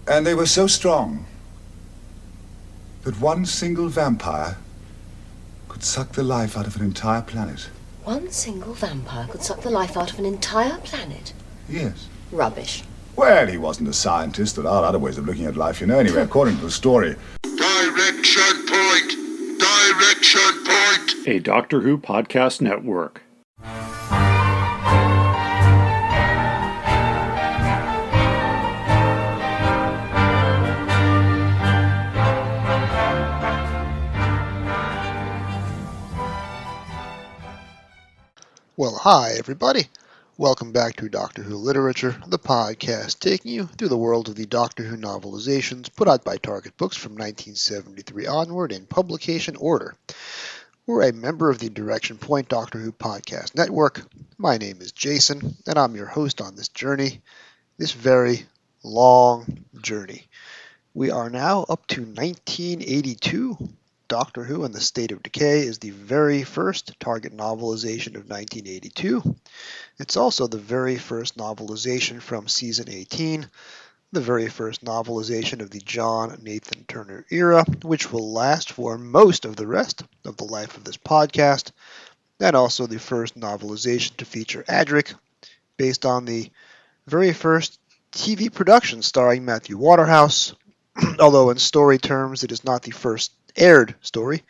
And they were so strong that one single vampire could suck the life out of an entire planet. One single vampire could suck the life out of an entire planet? Yes. Rubbish. Well, he wasn't a scientist. There are other ways of looking at life, anyway, according to the story. Direction point! Direction point! A Doctor Who podcast network. Well, hi, everybody. Welcome back to Doctor Who Literature, the podcast taking you through the world of the Doctor Who novelizations put out by Target Books from 1973 onward in publication order. We're a member of the Direction Point Doctor Who podcast network. My name is Jason, and I'm your host on this journey, this very long journey. We are now up to 1982. Doctor Who and the State of Decay is the very first Target novelization of 1982. It's also the very first novelization from Season 18, the very first novelization of the John Nathan Turner era, which will last for most of the rest of the life of this podcast, and also the first novelization to feature Adric, based on the very first TV production starring Matthew Waterhouse, although in story terms it is not the first aired story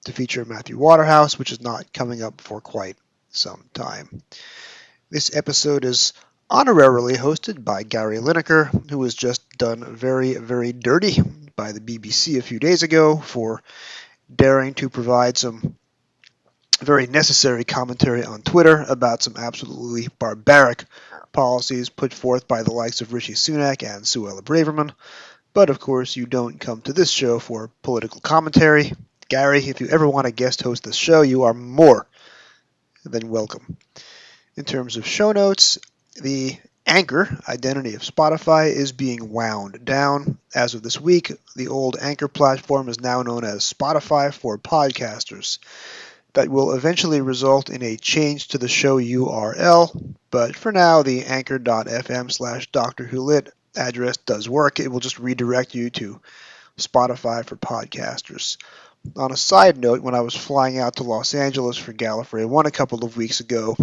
to feature Matthew Waterhouse, which is not coming up for quite some time. This episode is honorarily hosted by Gary Lineker, who was just done very, very dirty by the BBC a few days ago for daring to provide some very necessary commentary on Twitter about some absolutely barbaric policies put forth by the likes of Rishi Sunak and Suella Braverman. But, of course, you don't come to this show for political commentary. Gary, if you ever want to guest host this show, you are more than welcome. In terms of show notes, the Anchor identity of Spotify is being wound down. As of this week, the old Anchor platform is now known as Spotify for Podcasters. That will eventually result in a change to the show URL, but for now, the anchor.fm/Doctor Who Lit address does work. It will just redirect you to Spotify for Podcasters. On a side note, when I was flying out to Los Angeles for Gallifrey 1 a couple of weeks ago,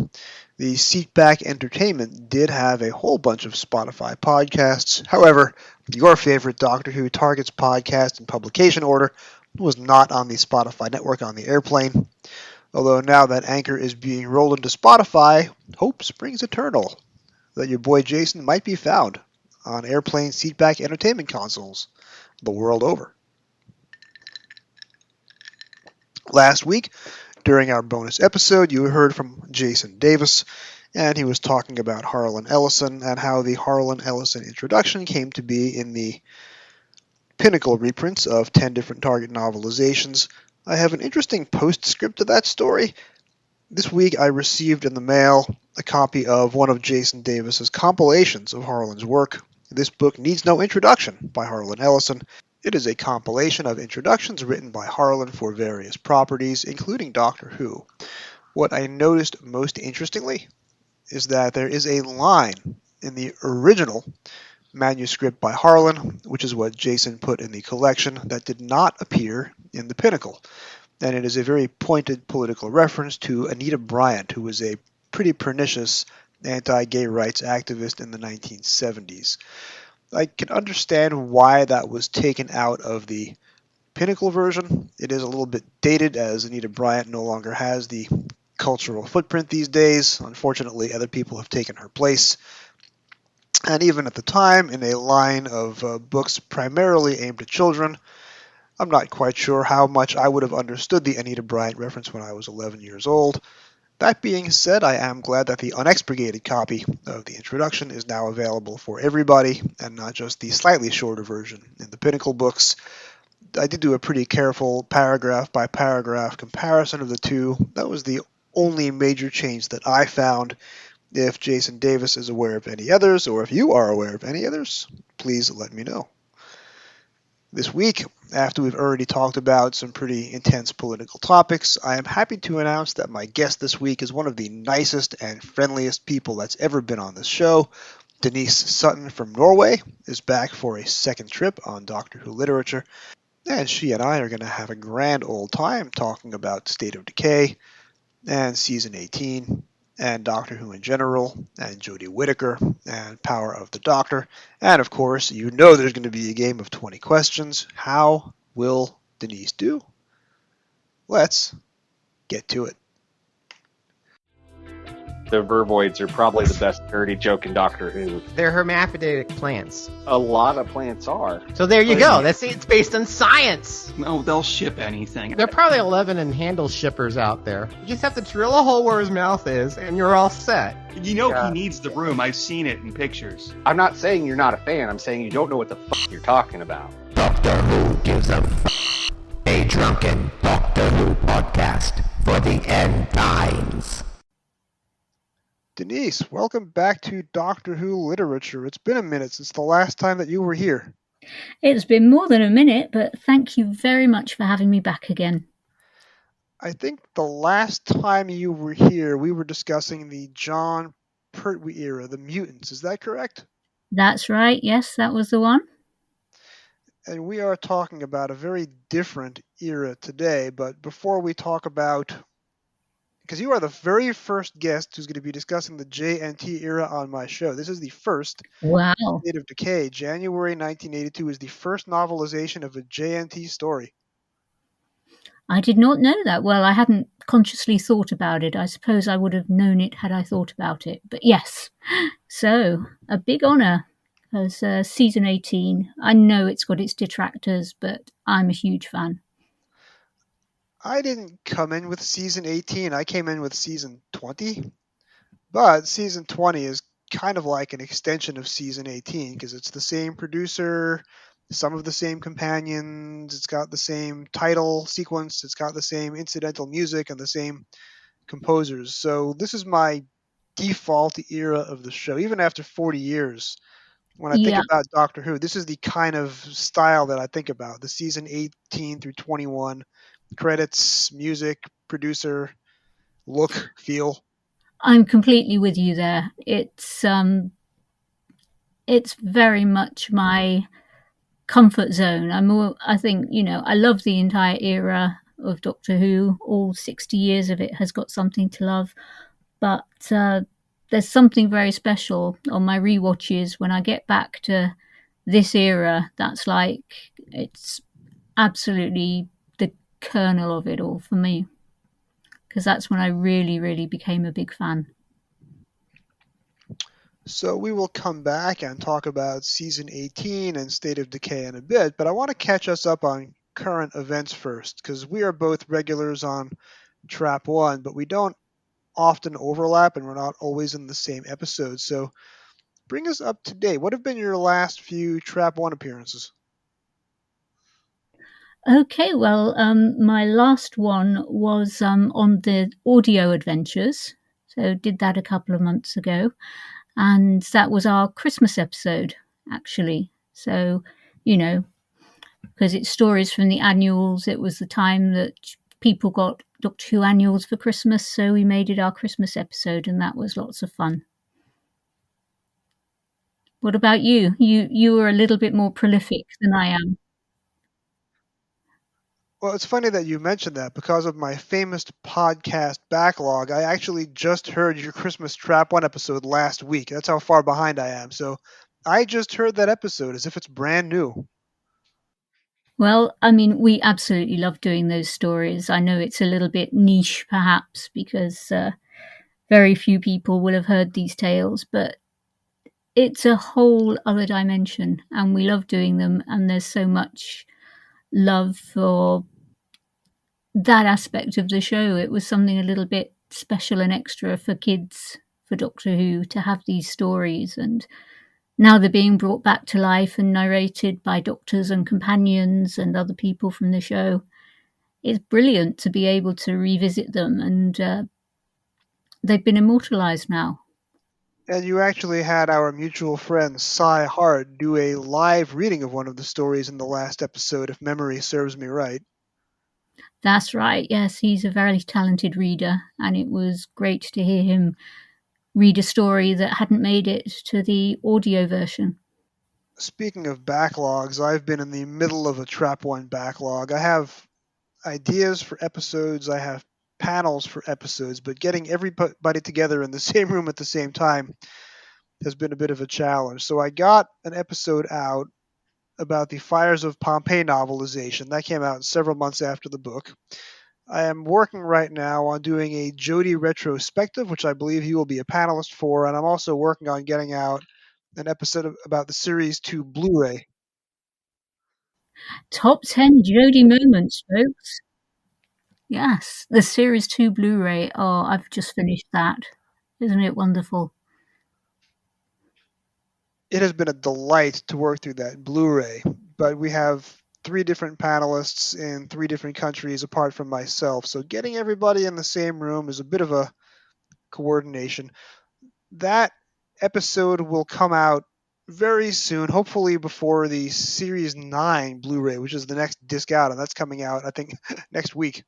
the Seatback Entertainment did have a whole bunch of Spotify podcasts. However, your favorite Doctor Who Targets podcast in publication order was not on the Spotify network on the airplane. Although now that Anchor is being rolled into Spotify, hope springs eternal that your boy Jason might be found on airplane seatback entertainment consoles the world over. Last week, during our bonus episode, you heard from Jason Davis, and he was talking about Harlan Ellison and how the Harlan Ellison introduction came to be in the pinnacle reprints of 10 different Target novelizations. I have an interesting postscript to that story. This week I received in the mail a copy of one of Jason Davis's compilations of Harlan's work. This book needs no introduction by Harlan Ellison. It is a compilation of introductions written by Harlan for various properties, including Doctor Who. What I noticed most interestingly is that there is a line in the original manuscript by Harlan, which is what Jason put in the collection, that did not appear in the Pinnacle. And it is a very pointed political reference to Anita Bryant, who was a pretty pernicious anti-gay rights activist in the 1970s. I can understand why that was taken out of the Pinnacle version. It is a little bit dated, as Anita Bryant no longer has the cultural footprint these days. Unfortunately, other people have taken her place. And even at the time, in a line of books primarily aimed at children, I'm not quite sure how much I would have understood the Anita Bryant reference when I was 11 years old. That being said, I am glad that the unexpurgated copy of the introduction is now available for everybody, and not just the slightly shorter version in the Pinnacle books. I did do a pretty careful paragraph-by-paragraph comparison of the two. That was the only major change that I found. If Jason Davis is aware of any others, or if you are aware of any others, please let me know. This week, after we've already talked about some pretty intense political topics, I am happy to announce that my guest this week is one of the nicest and friendliest people that's ever been on this show. Denise Sutton from Norway is back for a second trip on Doctor Who literature, and she and I are going to have a grand old time talking about State of Decay and Season 18 and Doctor Who in general and Jodie Whittaker and Power of the Doctor. And of course, you know there's going to be a game of 20 questions. How will Denise do? Let's get to it. The vervoids are probably the best dirty joke in Doctor Who. They're hermaphroditic plants. A lot of plants are. So there you go. It's based on science. No, they'll ship anything. There are probably 11 and handle shippers out there. You just have to drill a hole where his mouth is, and you're all set. You know he needs the room. I've seen it in pictures. I'm not saying you're not a fan. I'm saying you don't know what the fuck you're talking about. Doctor Who gives a drunken Doctor Who podcast for the end times. Denise, welcome back to Doctor Who literature. It's been a minute since the last time that you were here. It's been more than a minute, but thank you very much for having me back again. I think the last time you were here, we were discussing the John Pertwee era, the mutants. Is that correct? That's right. Yes, that was the one. And we are talking about a very different era today. But before we talk about, because you are the very first guest who's going to be discussing the JNT era on my show. This is the first. Wow. State of Decay. January 1982 is the first novelization of a JNT story. I did not know that. Well, I hadn't consciously thought about it. I suppose I would have known it had I thought about it. But yes, so a big honour as season 18. I know it's got its detractors, but I'm a huge fan. I didn't come in with season 18. I came in with season 20. But season 20 is kind of like an extension of season 18 because it's the same producer, some of the same companions, it's got the same title sequence, it's got the same incidental music and the same composers. So this is my default era of the show, even after 40 years. When I think about Doctor Who, this is the kind of style that I think about, the season 18 through 21. Credits, music, producer, look, feel. I'm completely with you there. It's very much my comfort zone. I think, I love the entire era of Doctor Who. All 60 years of it has got something to love. But there's something very special on my rewatches when I get back to this era. That's like, it's absolutely the kernel of it all for me, because that's when I really, really became a big fan. So we will come back and talk about season 18 and State of Decay in a bit, but I want to catch us up on current events first, because we are both regulars on Trap 1, but we don't often overlap and we're not always in the same episode. So bring us up to date. What have been your last few Trap 1 appearances? Okay, well, my last one was on the audio adventures. So did that a couple of months ago. And that was our Christmas episode, actually. So, because it's stories from the annuals, it was the time that people got Doctor Who annuals for Christmas. So we made it our Christmas episode, and that was lots of fun. What about you? You were a little bit more prolific than I am. Well, it's funny that you mentioned that. Because of my famous podcast backlog, I actually just heard your Christmas Trap 1 episode last week. That's how far behind I am. So I just heard that episode as if it's brand new. Well, I mean, we absolutely love doing those stories. I know it's a little bit niche, perhaps, because very few people will have heard these tales, but it's a whole other dimension, and we love doing them, and there's so much love for that aspect of the show. It was something a little bit special and extra for kids, for Doctor Who, to have these stories, and now they're being brought back to life and narrated by doctors and companions and other people from the show. It's brilliant to be able to revisit them, and they've been immortalized now. And you actually had our mutual friend Cy Hart do a live reading of one of the stories in the last episode, if memory serves me right. That's right, yes, he's a very talented reader, and it was great to hear him read a story that hadn't made it to the audio version. Speaking of backlogs, I've been in the middle of a Trap One backlog. I have ideas for episodes, I have panels for episodes, but getting everybody together in the same room at the same time has been a bit of a challenge. So I got an episode out about the Fires of Pompeii novelization. That came out several months after the book. I am working right now on doing a Jody retrospective, which I believe he will be a panelist for, and I'm also working on getting out an episode about the Series 2 Blu-ray. Top 10 Jodie moments, folks. Yes, the Series 2 Blu-ray. Oh, I've just finished that. Isn't it wonderful? It has been a delight to work through that Blu-ray, but we have 3 different panelists in 3 different countries apart from myself, so getting everybody in the same room is a bit of a coordination. That episode will come out very soon, hopefully before the Series 9 Blu-ray, which is the next disc out, and that's coming out, I think, next week.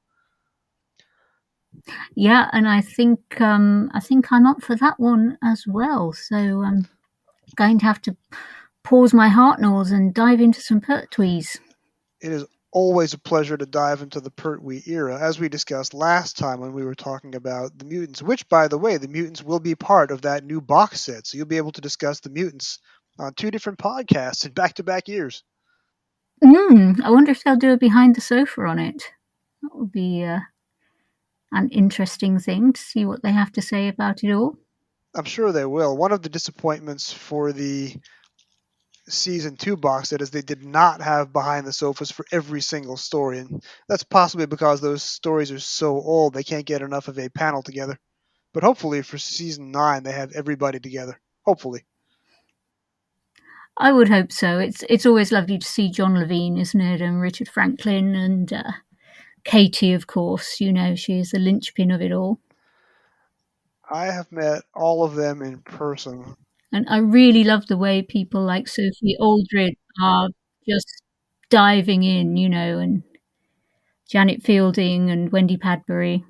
Yeah, and I think I'm up for that one as well. So I'm going to have to pause my Hartnells and dive into some Pertwees. It is always a pleasure to dive into the Pertwee era, as we discussed last time when we were talking about the mutants, which, by the way, the mutants will be part of that new box set, so you'll be able to discuss the mutants on 2 different podcasts in back-to-back years. I wonder if they'll do a behind the sofa on it. That would be an interesting thing to see what they have to say about it all. I'm sure they will. One of the disappointments for the Season 2 box set is they did not have behind the sofas for every single story, and that's possibly because those stories are so old they can't get enough of a panel together. But hopefully for Season 9 they have everybody together. Hopefully. I would hope so. It's always lovely to see John Levine, isn't it? And Richard Franklin and Katie, of course. You know, she is the linchpin of it all. I have met all of them in person. And I really love the way people like Sophie Aldred are just diving in, you know, and Janet Fielding and Wendy Padbury.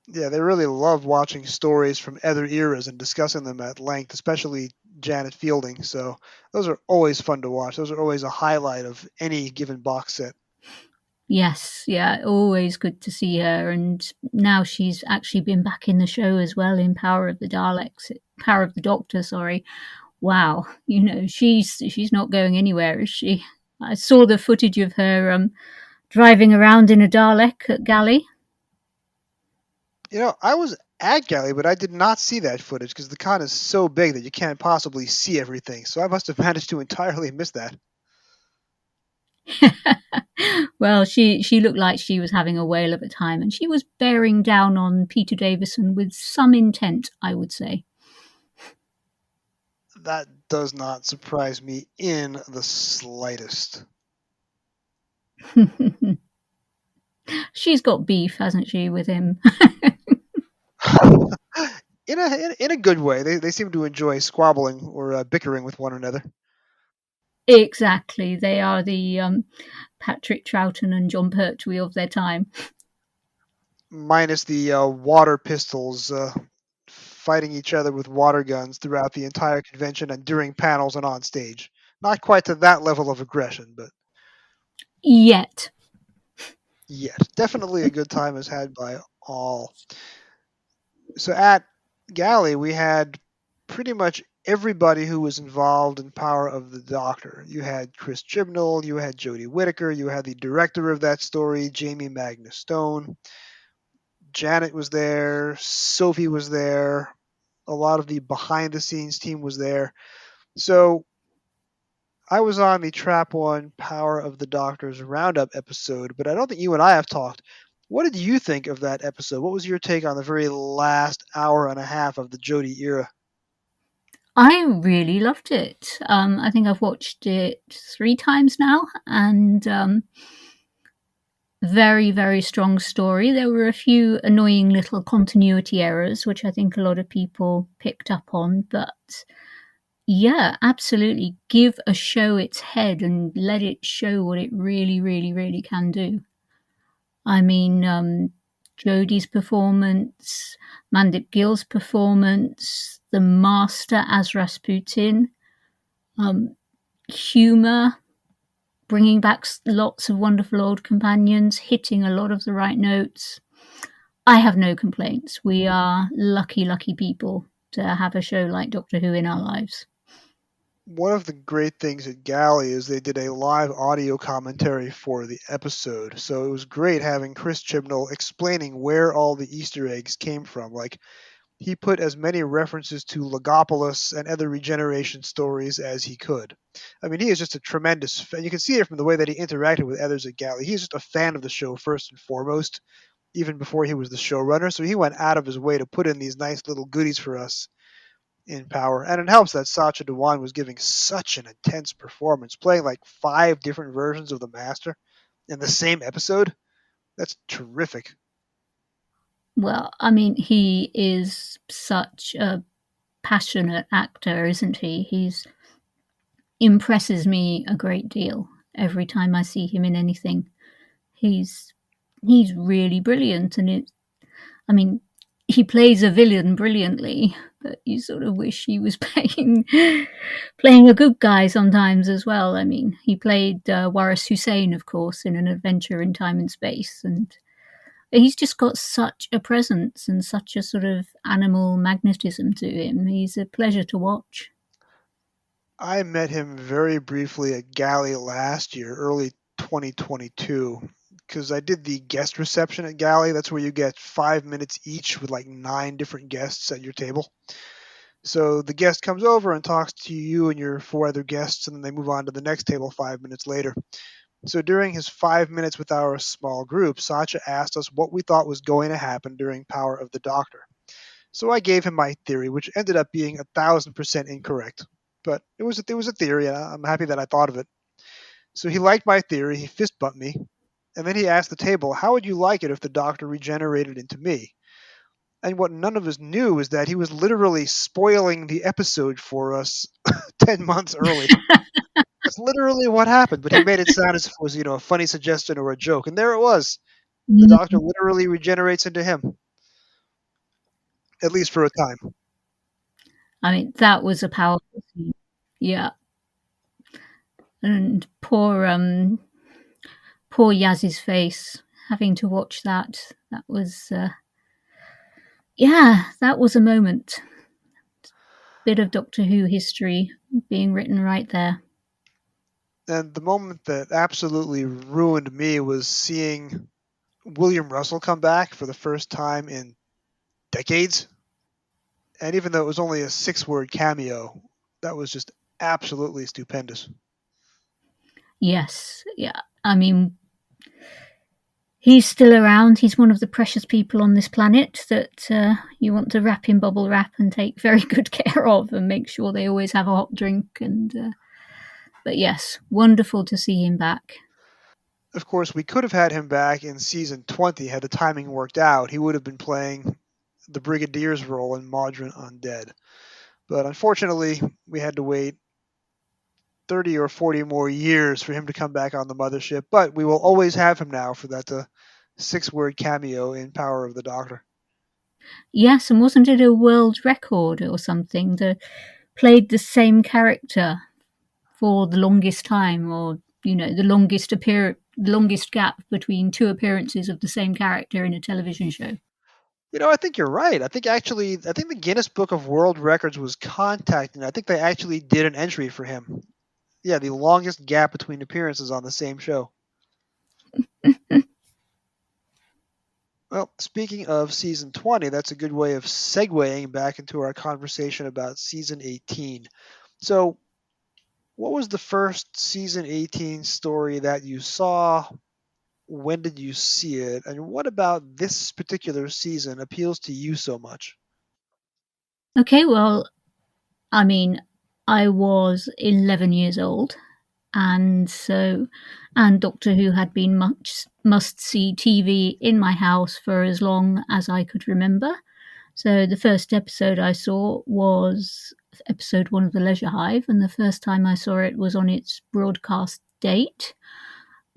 Yeah, they really love watching stories from other eras and discussing them at length, especially Janet Fielding. So those are always fun to watch. Those are always a highlight of any given box set. Yes, yeah, always good to see her. And now she's actually been back in the show as well in Power of the Doctor, sorry. Wow, you know, she's not going anywhere, is she? I saw the footage of her driving around in a Dalek at Galley. You know, I was at Galley, but I did not see that footage because the con is so big that you can't possibly see everything. So I must have managed to entirely miss that. Well, she looked like she was having a whale of a time, and she was bearing down on Peter Davison with some intent, I would say. That does not surprise me in the slightest. She's got beef, hasn't she, with him? in a good way. They seem to enjoy squabbling or bickering with one another. Exactly. They are the Patrick Troughton and John Pertwee of their time. Minus the water pistols fighting each other with water guns throughout the entire convention and during panels and on stage. Not quite to that level of aggression, but... Yet. Definitely a good time is had by all. So at Galley, we had pretty much everybody who was involved in Power of the Doctor. You had Chris Chibnall, you had Jodie Whittaker, you had the director of that story, Jamie Magnus Stone. Janet was there, Sophie was there, a lot of the behind-the-scenes team was there. So I was on the Trap One Power of the Doctor's Roundup episode, but I don't think you and I have talked. What did you think of that episode? What was your take on the very last hour and a half of the Jodie era? I really loved it. I think I've watched it 3 times now, and very, very strong story. There were a few annoying little continuity errors, which I think a lot of people picked up on, but yeah, absolutely. Give a show its head and let it show what it really, really, really can do. I mean, Jodie's performance, Mandip Gill's performance, the Master as Rasputin, humour, bringing back lots of wonderful old companions, hitting a lot of the right notes. I have no complaints. We are lucky, lucky people to have a show like Doctor Who in our lives. One of the great things at Galley is they did a live audio commentary for the episode. So it was great having Chris Chibnall explaining where all the Easter eggs came from. Like, he put as many references to Logopolis and other regeneration stories as he could. I mean, he is just a tremendous fan. You can see it from the way that he interacted with others at Galley. He's just a fan of the show first and foremost, even before he was the showrunner. So he went out of his way to put in these nice little goodies for us in Power. And it helps that Sacha Dhawan was giving such an intense performance, playing like 5 different versions of the Master in the same episode. That's terrific. Well, I mean, he is such a passionate actor, isn't he? He's impresses me a great deal every time I see him in anything. He's really brilliant, and he plays a villain brilliantly, but you sort of wish he was playing a good guy sometimes as well. I mean, he played Waris Hussein, of course, in An Adventure in Time and Space, and he's just got such a presence and such a sort of animal magnetism to him. He's a pleasure to watch. I met him very briefly at Galley last year, early 2022, because I did the guest reception at Galley. That's where you get 5 minutes each with like 9 different guests at your table. So the guest comes over and talks to you and your 4 other guests, and then they move on to the next table 5 minutes later. So during his 5 minutes with our small group, Sacha asked us what we thought was going to happen during Power of the Doctor. So I gave him my theory, which ended up being 1,000% incorrect. But it was a theory, and I'm happy that I thought of it. So he liked my theory, he fist bumped me, and then he asked the table, how would you like it if the Doctor regenerated into me? And what none of us knew is that he was literally spoiling the episode for us 10 months early. That's literally what happened, but he made it sound as if it was, a funny suggestion or a joke. And there it was. The Doctor literally regenerates into him. At least for a time. I mean, that was a powerful scene. Yeah. And poor Yaz's face, having to watch that. That was, that was a moment. Bit of Doctor Who history being written right there. And the moment that absolutely ruined me was seeing William Russell come back for the first time in decades. And even though it was only a 6-word cameo, that was just absolutely stupendous. Yes, yeah. I mean, he's still around. He's one of the precious people on this planet that you want to wrap in bubble wrap and take very good care of and make sure they always have a hot drink. And but yes, wonderful to see him back. Of course, we could have had him back in season 20 had the timing worked out. He would have been playing the Brigadier's role in Modern Undead. But unfortunately, we had to wait 30 or 40 more years for him to come back on the mothership. But we will always have him now for that 6-word cameo in Power of the Doctor. Yes, and wasn't it a world record or something that played the same character for the longest time, or the longest gap between 2 appearances of the same character in a television show? I think you're right. I think the Guinness Book of World Records was contacting. I think they actually did an entry for him. Yeah, the longest gap between appearances on the same show. Well, speaking of season 20, that's a good way of segueing back into our conversation about season 18. So, what was the first season 18 story that you saw? When did you see it? And what about this particular season appeals to you so much? Okay, well, I mean, I was 11 years old, and Doctor Who had been must-see TV in my house for as long as I could remember. So the first episode I saw was episode 1 of The Leisure Hive, and the first time I saw it was on its broadcast date.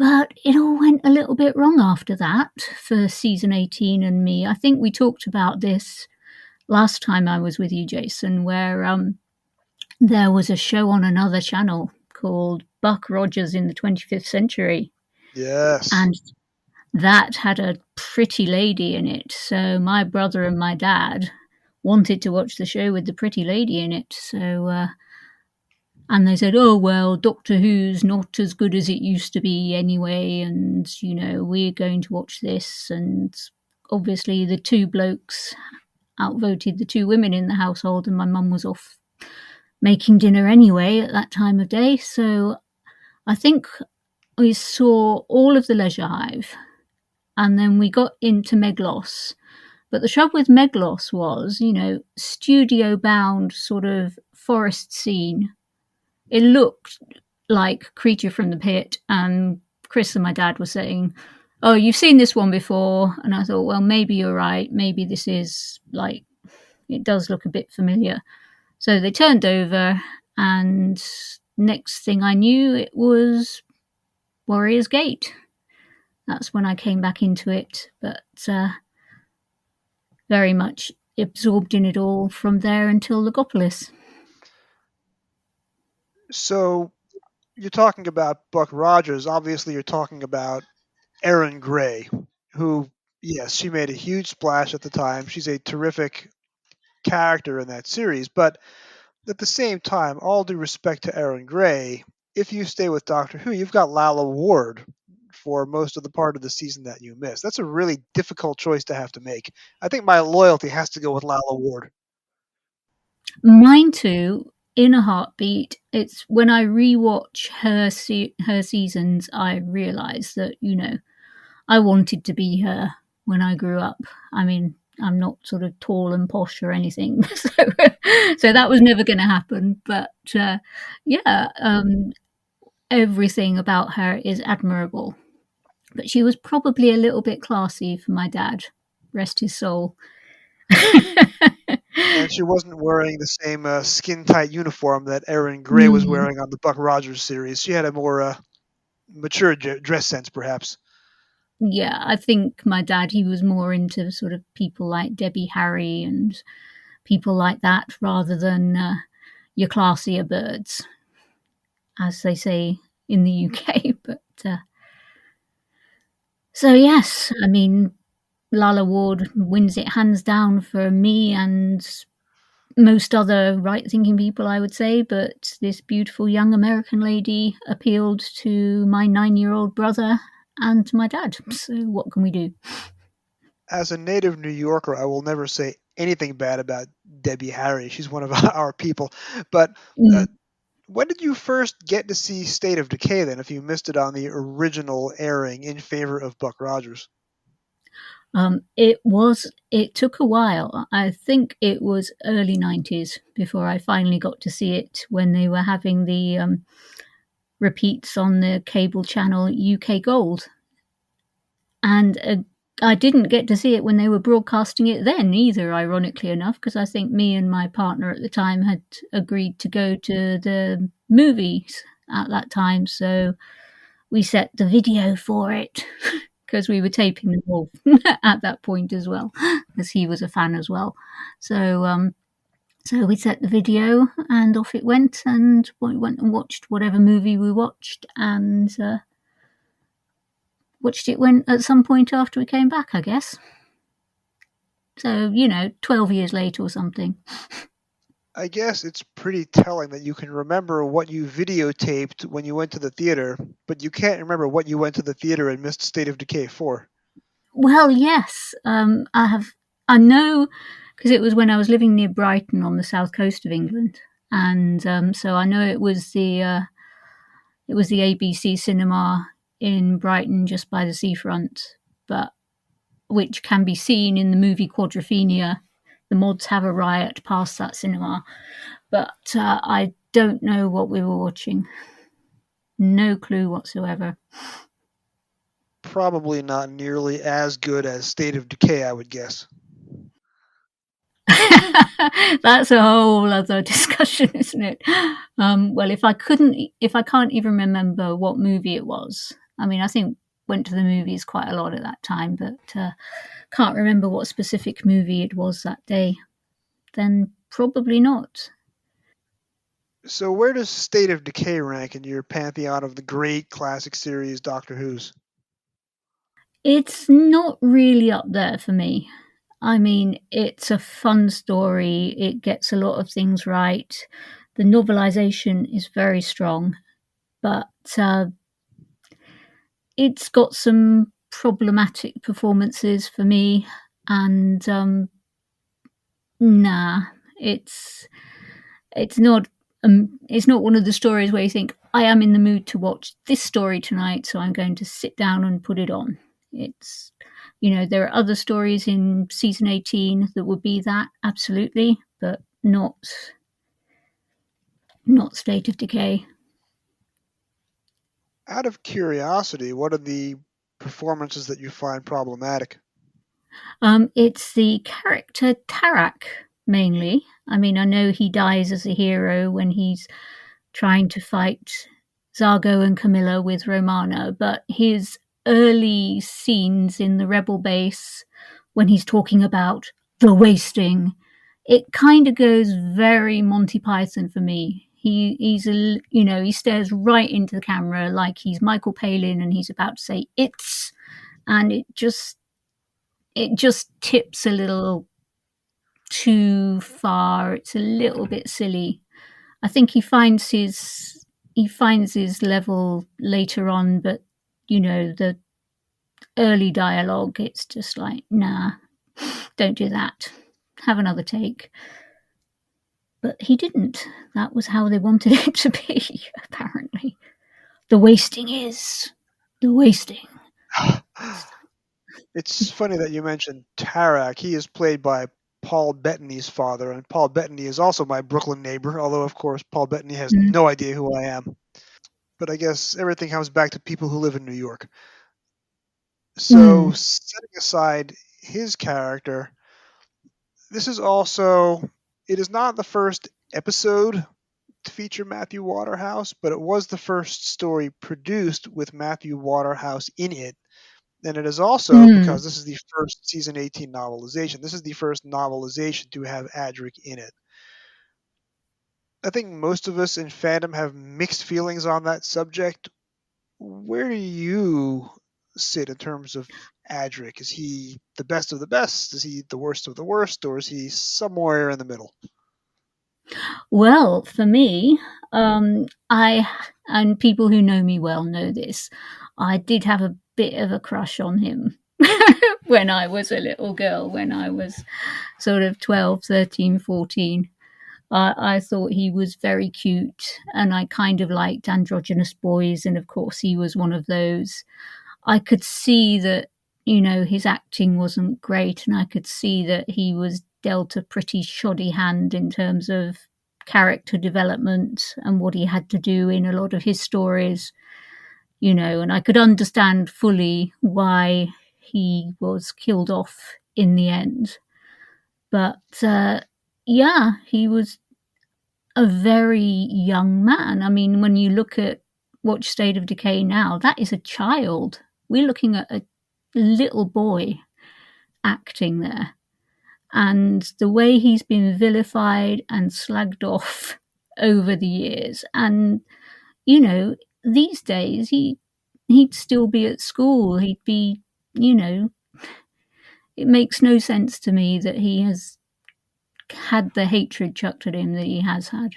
But it all went a little bit wrong after that for season 18 and me. I think we talked about this last time I was with you, Jason, where there was a show on another channel called Buck Rogers in the 25th Century. Yes. And that had a pretty lady in it. So my brother and my dad wanted to watch the show with the pretty lady in it. So, and they said, oh, well, Doctor Who's not as good as it used to be anyway. And, we're going to watch this. And obviously the two blokes outvoted the two women in the household, and my mum was off making dinner anyway at that time of day. So I think we saw all of the Leisure Hive, and then we got into Meglos. But the trouble with Meglos was, studio-bound sort of forest scene. It looked like Creature from the Pit, and Chris and my dad were saying, oh, you've seen this one before. And I thought, well, maybe you're right. Maybe this is it does look a bit familiar. So they turned over, and next thing I knew, it was Warrior's Gate. That's when I came back into it, but very much absorbed in it all from there until Logopolis. So you're talking about Buck Rogers. Obviously, you're talking about Erin Gray, who, yes, she made a huge splash at the time. She's a terrific character in that series, but at the same time, all due respect to Erin Gray, if you stay with Doctor Who, you've got Lalla Ward for most of the part of the season that you missed. That's a really difficult choice to have to make. I think my loyalty has to go with Lalla Ward. Mine too, in a heartbeat. It's when I rewatch her seasons, I realise that, I wanted to be her when I grew up. I mean, I'm not sort of tall and posh or anything, so that was never going to happen. But everything about her is admirable. But she was probably a little bit classy for my dad, rest his soul. And she wasn't wearing the same skin-tight uniform that Erin Gray was wearing on the Buck Rogers series. She had a more mature dress sense, perhaps. Yeah, I think my dad, he was more into sort of people like Debbie Harry and people like that rather than your classier birds, as they say in the UK. But so, yes, I mean, Lalla Ward wins it hands down for me and most other right-thinking people, I would say, but this beautiful young American lady appealed to my 9-year-old brother and my dad. So what can we do? As a native New Yorker, I will never say anything bad about Debbie Harry. She's one of our people. But when did you first get to see State of Decay, then, if you missed it on the original airing in favor of Buck Rogers? It took a while. I think it was early 90s before I finally got to see it when they were having the repeats on the cable channel UK Gold. And I didn't get to see it when they were broadcasting it then either, ironically enough, because I think me and my partner at the time had agreed to go to the movies at that time. So we set the video for it. Because we were taping them all at that point as well, because he was a fan as well. So we set the video and off it went, and we went and watched whatever movie we watched, and watched it when at some point after we came back, I guess. So 12 years later or something. I guess it's pretty telling that you can remember what you videotaped when you went to the theater, but you can't remember what you went to the theater and missed State of Decay for. Well, yes. I know, because it was when I was living near Brighton on the south coast of England. And so I know it was the ABC cinema in Brighton just by the seafront, but which can be seen in the movie Quadrophenia. The mods have a riot past that cinema, but I don't know what we were watching. No clue whatsoever. Probably not nearly as good as State of Decay, I would guess. That's a whole other discussion, isn't it? Well, if I can't even remember what movie it was, I mean, I think went to the movies quite a lot at that time, but can't remember what specific movie it was that day. Then probably not. So where does State of Decay rank in your pantheon of the great classic series Doctor Who's? It's not really up there for me. I mean, it's a fun story. It gets a lot of things right. The novelization is very strong, but it's got some problematic performances for me. And nah, it's not one of the stories where you think, I am in the mood to watch this story tonight, so I'm going to sit down and put it on. It's, there are other stories in season 18 that would be that, absolutely, but not State of Decay. Out of curiosity, what are the performances that you find problematic? It's the character Tarak, mainly. I mean, I know he dies as a hero when he's trying to fight Zargo and Camilla with Romana, but his early scenes in the Rebel base when he's talking about the wasting, it kind of goes very Monty Python for me. He stares right into the camera like he's Michael Palin and he's about to say it's, and it just tips a little too far. It's a little bit silly. I think he finds his level later on, but the early dialogue, it's just like, nah, don't do that. Have another take. But he didn't. That was how they wanted it to be, apparently. The wasting is the wasting. It's funny that you mentioned Tarak. He is played by Paul Bettany's father, and Paul Bettany is also my Brooklyn neighbor, although, of course, Paul Bettany has no idea who I am. But I guess everything comes back to people who live in New York. So, setting aside his character, this is also, it is not the first episode to feature Matthew Waterhouse, but it was the first story produced with Matthew Waterhouse in it. And it is also, because this is the first season 18 novelization, this is the first novelization to have Adric in it. I think most of us in fandom have mixed feelings on that subject. Where do you sit in terms of Adric? Is he the best of the best? Is he the worst of the worst? Or is he somewhere in the middle? Well, for me, and people who know me well know this, I did have a bit of a crush on him when I was a little girl, when I was sort of 12, 13, 14. I thought he was very cute, and I kind of liked androgynous boys, and of course he was one of those. I could see that, his acting wasn't great, and I could see that he was dealt a pretty shoddy hand in terms of character development and what he had to do in a lot of his stories, and I could understand fully why he was killed off in the end. But he was a very young man. I mean, when you watch State of Decay now, that is a child. We're looking at a little boy acting there. And the way he's been vilified and slagged off over the years. And, these days he'd still be at school. He'd be, it makes no sense to me that he has had the hatred chucked at him that he has had.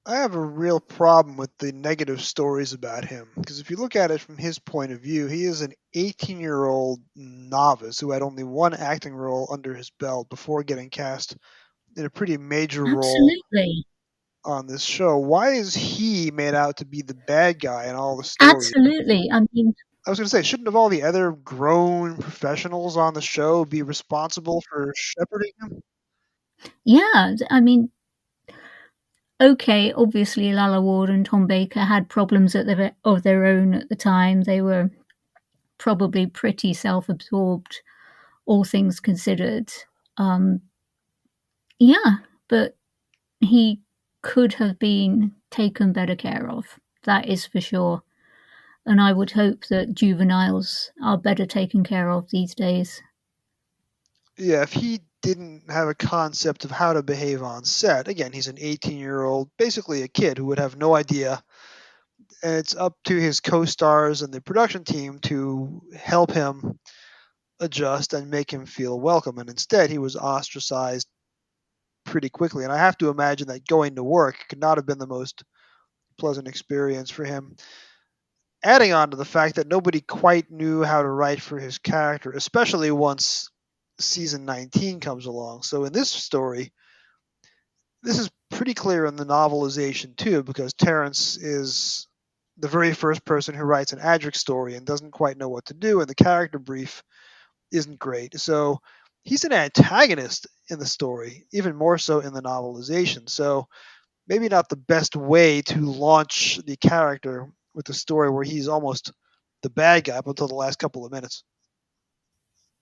I have a real problem with the negative stories about him, because if you look at it from his point of view, he is an 18-year-old novice who had only one acting role under his belt before getting cast in a pretty major role on this show. Why is he made out to be the bad guy in all the stories? Absolutely. I mean, I was going to say, shouldn't have all the other grown professionals on the show be responsible for shepherding him? Yeah, I mean, okay, obviously Lalla Ward and Tom Baker had problems of their own at the time. They were probably pretty self-absorbed, all things considered. But he could have been taken better care of. That is for sure. And I would hope that juveniles are better taken care of these days. Yeah, if he didn't have a concept of how to behave on set, again, he's an 18-year-old, basically a kid who would have no idea. And it's up to his co-stars and the production team to help him adjust and make him feel welcome. And instead, he was ostracized pretty quickly. And I have to imagine that going to work could not have been the most pleasant experience for him. Adding on to the fact that nobody quite knew how to write for his character, especially once season 19 comes along. So in this story, this is pretty clear in the novelization too, because Terrence is the very first person who writes an Adric story and doesn't quite know what to do, and the character brief isn't great. So he's an antagonist in the story, even more so in the novelization. So maybe not the best way to launch the character with a story where he's almost the bad guy up until the last couple of minutes.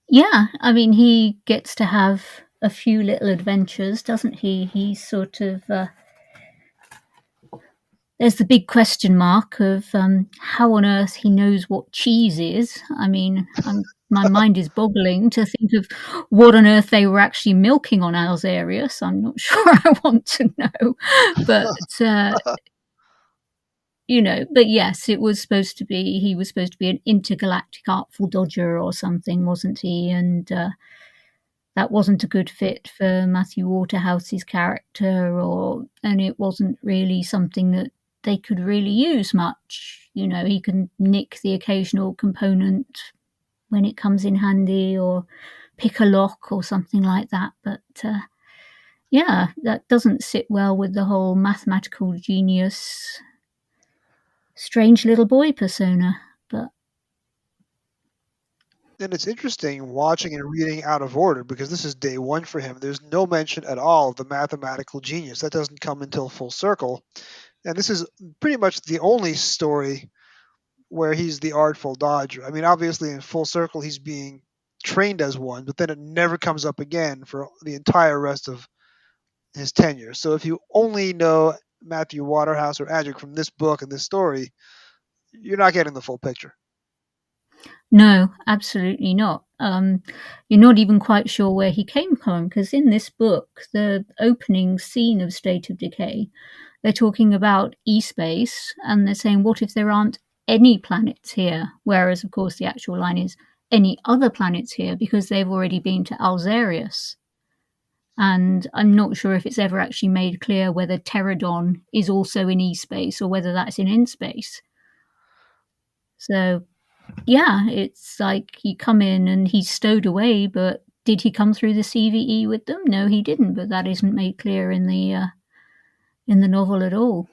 Yeah, I mean, he gets to have a few little adventures, doesn't he? He's sort of... there's the big question mark of how on earth he knows what cheese is. I mean, my mind is boggling to think of what on earth they were actually milking on Alzarius. I'm not sure I want to know. But, but yes, he was supposed to be an intergalactic artful dodger or something, wasn't he? And that wasn't a good fit for Matthew Waterhouse's character, and it wasn't really something that they could really use much. He can nick the occasional component when it comes in handy, or pick a lock or something like that. But that doesn't sit well with the whole mathematical genius, strange little boy persona. But and it's interesting watching and reading out of order, because this is day one for him. There's no mention at all of the mathematical genius. That doesn't come until Full Circle. And this is pretty much the only story where he's the artful dodger. I mean, obviously in Full Circle he's being trained as one, but then it never comes up again for the entire rest of his tenure. So if you only know Matthew Waterhouse or Adric from this book and this story, you're not getting the full picture. No, absolutely not. You're not even quite sure where he came from, because in this book, the opening scene of State of Decay, they're talking about E-space, and they're saying, what if there aren't any planets here? Whereas, of course, the actual line is any other planets here, because they've already been to Alzarius. And I'm not sure if it's ever actually made clear whether Pterodon is also in E-space or whether that's in N-space. So, yeah, it's like you come in and he's stowed away, but did he come through the CVE with them? No, he didn't, but that isn't made clear in the novel at all.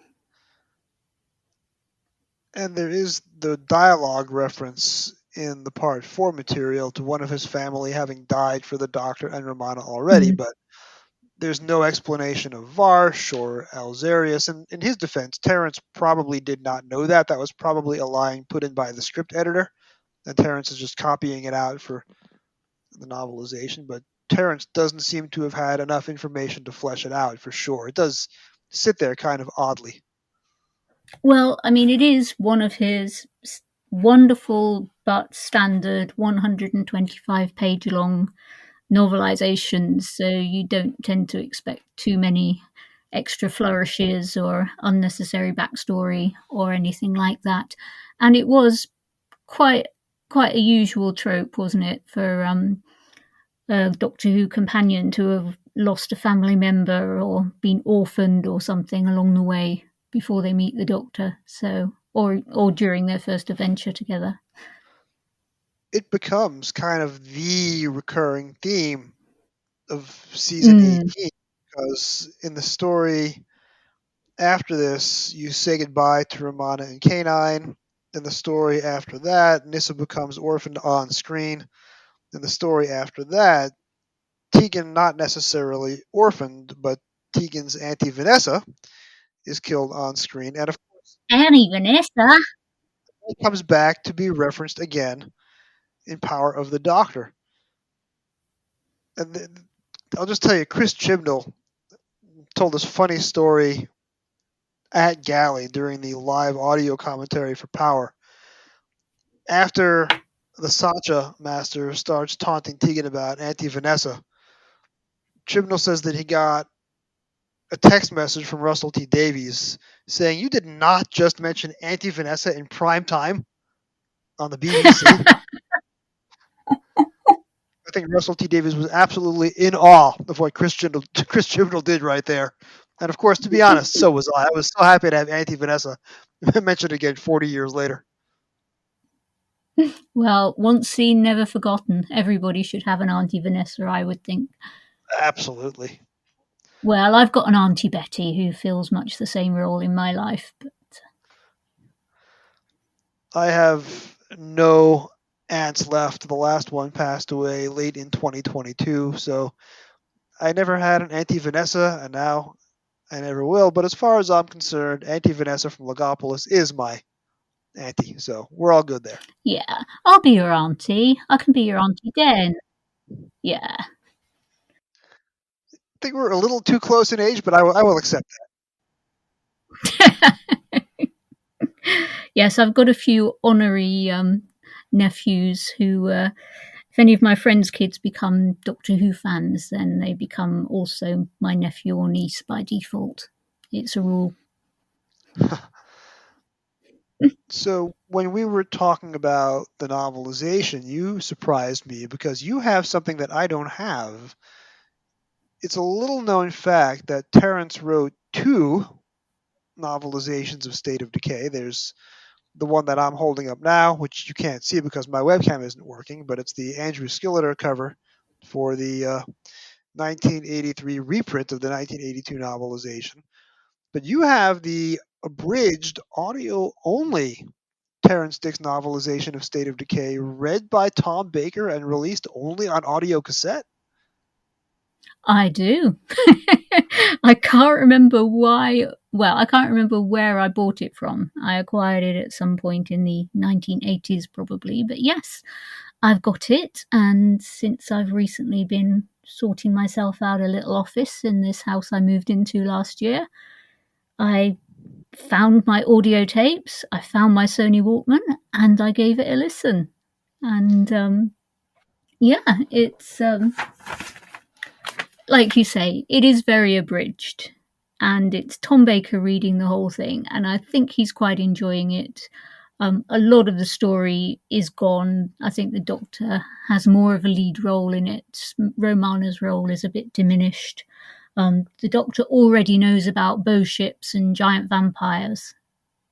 And there is the dialogue reference in the Part 4 material to one of his family having died for the Doctor and Romana already, but there's no explanation of Varsh or Alzarius. And in his defense, Terrence probably did not know that. That was probably a line put in by the script editor, and Terrence is just copying it out for the novelization. But Terrence doesn't seem to have had enough information to flesh it out for sure. It does sit there kind of oddly. Well, I mean, it is one of his wonderful but standard 125-page long novelizations, so you don't tend to expect too many extra flourishes or unnecessary backstory or anything like that. And it was quite a usual trope, wasn't it, for a Doctor Who companion to have lost a family member or been orphaned or something along the way before they meet the Doctor, so or during their first adventure together. It becomes kind of the recurring theme of season 18, because in the story after this, you say goodbye to Romana and K9. In the story after that, Nyssa becomes orphaned on screen. In the story after that, Tegan, not necessarily orphaned, but Tegan's Auntie Vanessa is killed on screen. And of course, Auntie Vanessa comes back to be referenced again in Power of the Doctor. And I'll just tell you, Chris Chibnall told this funny story at Galley during the live audio commentary for Power. after the Sacha master starts taunting Tegan about Auntie Vanessa, Chibnall says that he got a text message from Russell T Davies saying, "You did not just mention Auntie Vanessa in prime time on the BBC." I think Russell T Davies was absolutely in awe of what Chris Chibnall did right there. And of course, to be honest, so was I. I was so happy to have Auntie Vanessa mentioned again 40 years later. Well, once seen, never forgotten. Everybody should have an Auntie Vanessa, I would think. Absolutely. Well, I've got an Auntie Betty who fills much the same role in my life. But I have no aunts left. The last one passed away late in 2022, so I never had an Auntie Vanessa, and now I never will. But as far as I'm concerned, Auntie Vanessa from Logopolis is my auntie, so we're all good there. yeah, I'll be your auntie. I can be your Auntie Den. Yeah. I think we're a little too close in age, but I will accept that. Yes, I've got a few honorary nephews who, if any of my friends' kids become Doctor Who fans, then they become also my nephew or niece by default. It's a rule. So when we were talking about the novelization, you surprised me because you have something that I don't have. It's a little known fact that Terrence wrote 2 novelizations of State of Decay. There's the one that I'm holding up now, which you can't see because my webcam isn't working, but it's the Andrew Skilleter cover for the 1983 reprint of the 1982 novelization. But you have the abridged audio-only Terrence Dicks novelization of State of Decay, read by Tom Baker and released only on audio cassette? I do. I can't remember why. Well, I can't remember where I bought it from. I acquired it at some point in the 1980s, probably. But yes, I've got it. And since I've recently been sorting myself out a little office in this house I moved into last year, I found my audio tapes, I found my Sony Walkman, and I gave it a listen. And yeah, it's like you say, it is very abridged, and it's Tom Baker reading the whole thing, and I think he's quite enjoying it. A lot of the story is gone. I think the Doctor has more of a lead role in it. Romana's role is a bit diminished. The Doctor already knows about bow ships and giant vampires,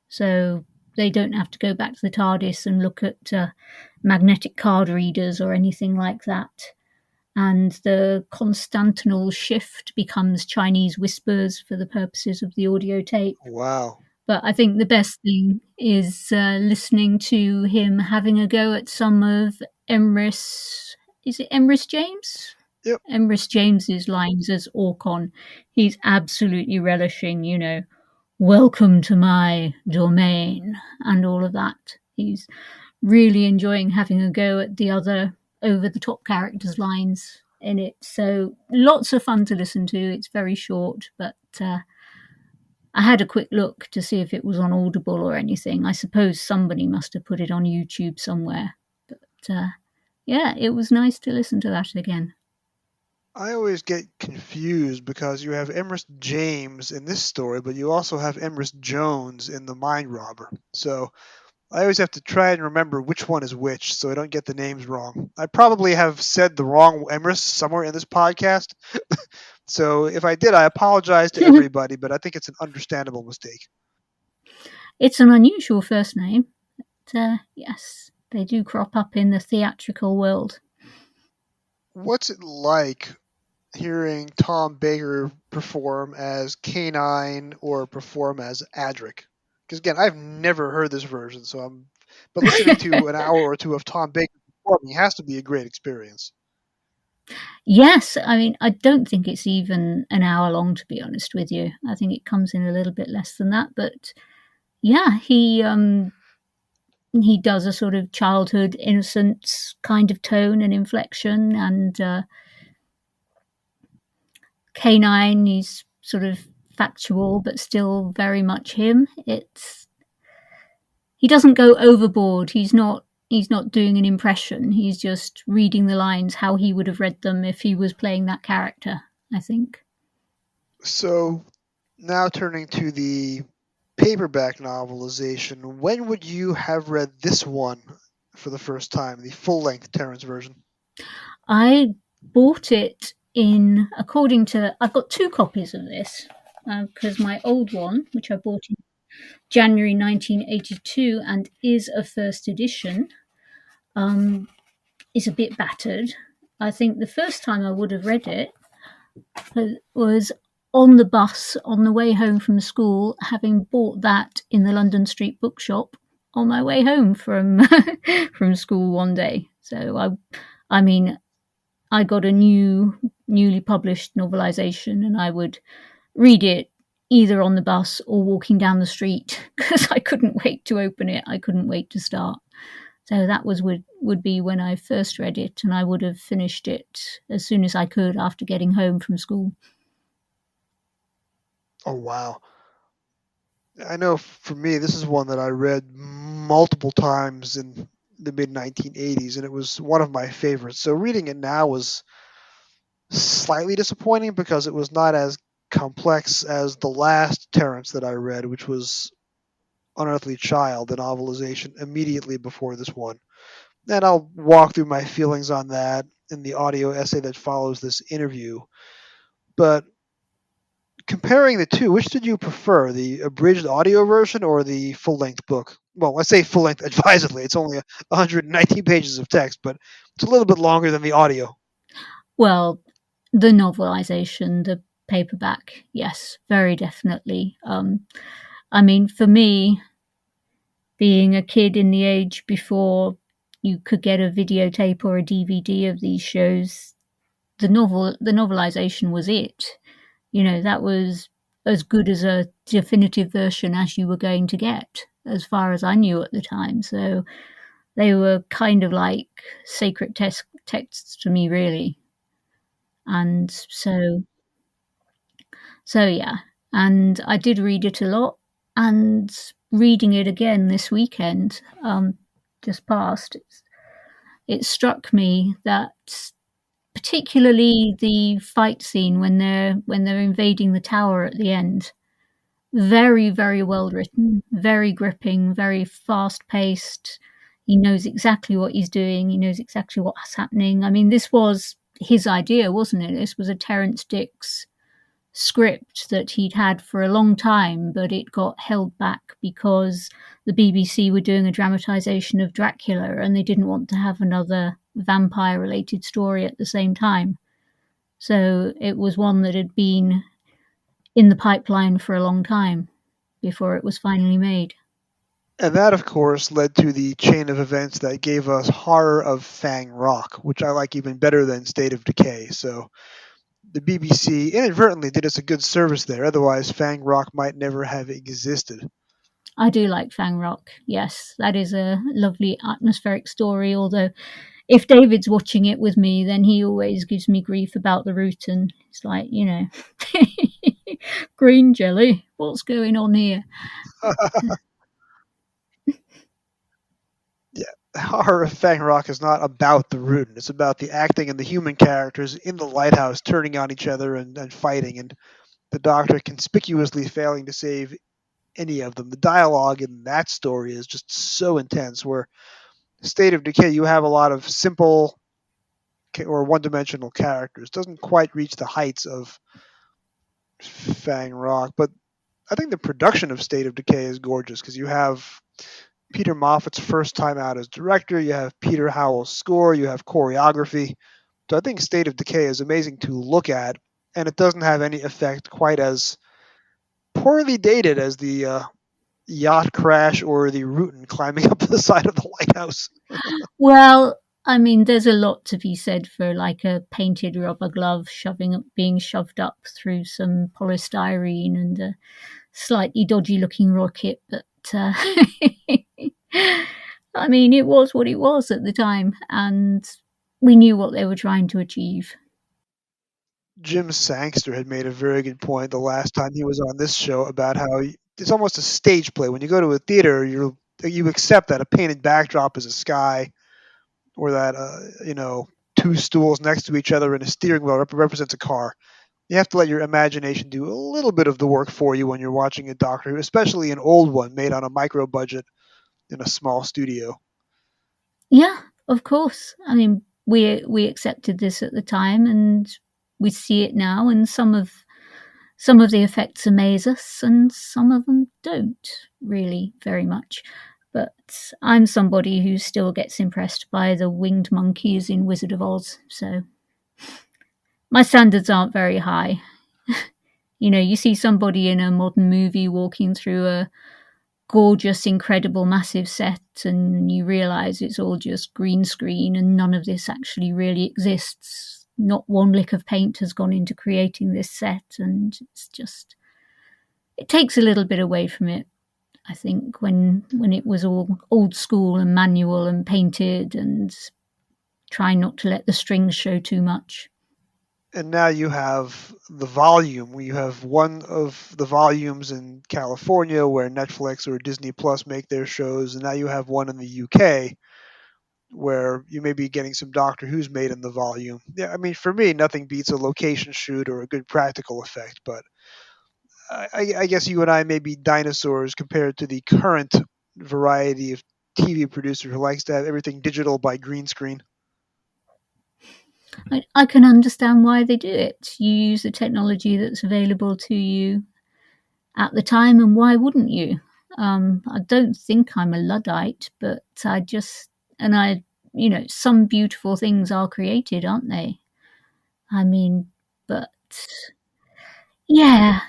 so they don't have to go back to the TARDIS and look at magnetic card readers or anything like that. And the Constantinal shift becomes Chinese whispers for the purposes of the audio tape. Wow. But I think the best thing is listening to him having a go at some of Emrys. Is it Emrys James? Yep. Emrys James's lines as Orcon. He's absolutely relishing, welcome to my domain and all of that. He's really enjoying having a go at the other over-the-top characters' lines in it. So lots of fun to listen to. It's very short, but I had a quick look to see if it was on Audible or anything. I suppose somebody must have put it on YouTube somewhere. But yeah, it was nice to listen to that again. I always get confused because you have Emrys James in this story, but you also have Emrys Jones in The Mind Robber. So I always have to try and remember which one is which so I don't get the names wrong. I probably have said the wrong Emrys somewhere in this podcast. So if I did, I apologize to everybody, but I think it's an understandable mistake. It's an unusual first name, but yes, they do crop up in the theatrical world. What's it like hearing Tom Baker perform as K9 or perform as Adric? Because again, I've never heard this version, but listening to an hour or two of Tom Baker performing has to be a great experience. Yes, I mean, I don't think it's even an hour long, to be honest with you. I think it comes in a little bit less than that, but yeah, he does a sort of childhood innocence kind of tone and inflection, and K9, he's sort of factual, but still very much him. He doesn't go overboard. He's not doing an impression. He's just reading the lines how he would have read them if he was playing that character, I think. So now turning to the paperback novelization, when would you have read this one for the first time, the full-length Terrence version? I bought it I've got 2 copies of this, because my old one, which I bought in January 1982 and is a first edition, is a bit battered. I think the first time I would have read it was on the bus on the way home from school, having bought that in the London Street bookshop on my way home from from school one day. So I got a newly published novelization, and I would read it either on the bus or walking down the street because I couldn't wait to open it. I couldn't wait to start. So that would be when I first read it, and I would have finished it as soon as I could after getting home from school. Oh, wow. I know for me, this is one that I read multiple times in the mid-1980s, and it was one of my favorites. So reading it now was slightly disappointing because it was not as complex as the last Terrence that I read, which was Unearthly Child, the novelization immediately before this one. And I'll walk through my feelings on that in the audio essay that follows this interview. But comparing the two, which did you prefer, the abridged audio version or the full-length book? Well, I say full-length advisedly. It's only 119 pages of text, but it's a little bit longer than the audio. Well, the novelization, the paperback, yes, very definitely. For me, being a kid in the age before you could get a videotape or a DVD of these shows, the novelization was it. That was as good as a definitive version as you were going to get, as far as I knew at the time. So they were kind of like sacred texts to me, really. And so yeah. And I did read it a lot, and reading it again this weekend, just past, it struck me that particularly the fight scene when they're invading the tower at the end, very, very well written, very gripping, very fast paced. He knows exactly what he's doing. He knows exactly what's happening. I mean, this was his idea, wasn't it? This was a Terrence Dicks script that he'd had for a long time, but it got held back because the BBC were doing a dramatisation of Dracula, and they didn't want to have another vampire-related story at the same time. So it was one that had been in the pipeline for a long time before it was finally made. And that, of course, led to the chain of events that gave us Horror of Fang Rock, which I like even better than State of Decay. So the BBC inadvertently did us a good service there. Otherwise, Fang Rock might never have existed. I do like Fang Rock, yes. That is a lovely atmospheric story, although if David's watching it with me, then he always gives me grief about the root, and it's like, green jelly, what's going on here? Yeah, Horror of Fang Rock is not about the Rootin'. It's about the acting and the human characters in the lighthouse turning on each other and fighting, and the Doctor conspicuously failing to save any of them. The dialogue in that story is just so intense, where State of Decay, you have a lot of simple or one-dimensional characters. Doesn't quite reach the heights of Fang Rock, but I think the production of State of Decay is gorgeous because you have Peter Moffat's first time out as director, you have Peter Howell's score, you have choreography. So I think State of Decay is amazing to look at, and it doesn't have any effect quite as poorly dated as the yacht crash or the Rootin' climbing up the side of the lighthouse. Well, I mean, there's a lot to be said for like a painted rubber glove being shoved up through some polystyrene and a slightly dodgy looking rocket, but I mean, it was what it was at the time, and we knew what they were trying to achieve. Jim Sangster had made a very good point the last time he was on this show about how it's almost a stage play. When you go to a theater, you're you accept that a painted backdrop is a sky, or that two stools next to each other and a steering wheel represents a car. You have to let your imagination do a little bit of the work for you when you're watching a Doctor Who, especially an old one made on a micro budget in a small studio. Yeah, of course. I mean, we accepted this at the time, and we see it now, and some of the effects amaze us, and some of them don't really very much. But I'm somebody who still gets impressed by the winged monkeys in Wizard of Oz, so my standards aren't very high. You see somebody in a modern movie walking through a gorgeous, incredible, massive set, and you realise it's all just green screen and none of this actually really exists. Not one lick of paint has gone into creating this set, and it takes a little bit away from it, I think, when it was all old school and manual and painted and trying not to let the strings show too much. And now you have the volume. You have one of the volumes in California where Netflix or Disney Plus make their shows, and now you have one in the UK where you may be getting some Doctor Who's made in the volume. Yeah, I mean, for me, nothing beats a location shoot or a good practical effect, but I guess you and I may be dinosaurs compared to the current variety of TV producer who likes to have everything digital by green screen. I can understand why they do it. You use the technology that's available to you at the time, and why wouldn't you? I don't think I'm a Luddite, but some beautiful things are created, aren't they? I mean, but yeah,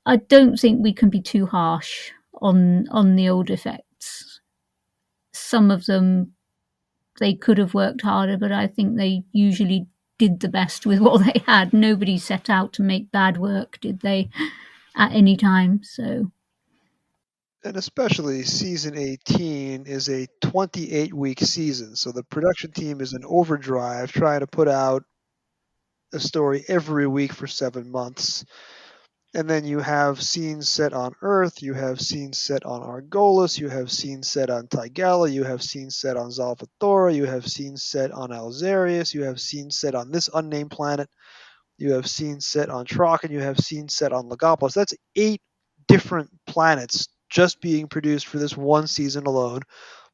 I don't think we can be too harsh on the old effects. Some of them, they could have worked harder, but I think they usually did the best with what they had. Nobody set out to make bad work, did they, at any time? So, and especially season 18 is a 28-week season, so the production team is in overdrive trying to put out a story every week for 7 months. And then you have scenes set on Earth, you have scenes set on Argolis, you have scenes set on Tigala, you have scenes set on Zalvathora, you have scenes set on Alzarius, you have scenes set on this unnamed planet, you have scenes set on Trock, and you have scenes set on Legopolis. That's 8 different planets just being produced for this one season alone.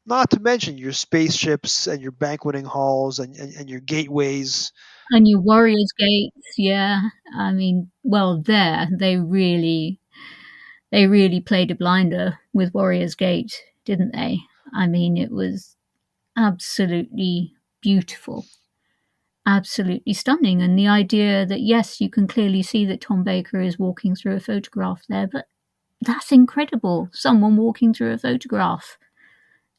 Not to mention your spaceships and your banqueting halls and your gateways. And your Warriors' Gates, yeah. I mean, well, they really played a blinder with Warriors' Gate, didn't they? I mean, it was absolutely beautiful, absolutely stunning. And the idea that, yes, you can clearly see that Tom Baker is walking through a photograph there, but that's incredible. Someone walking through a photograph.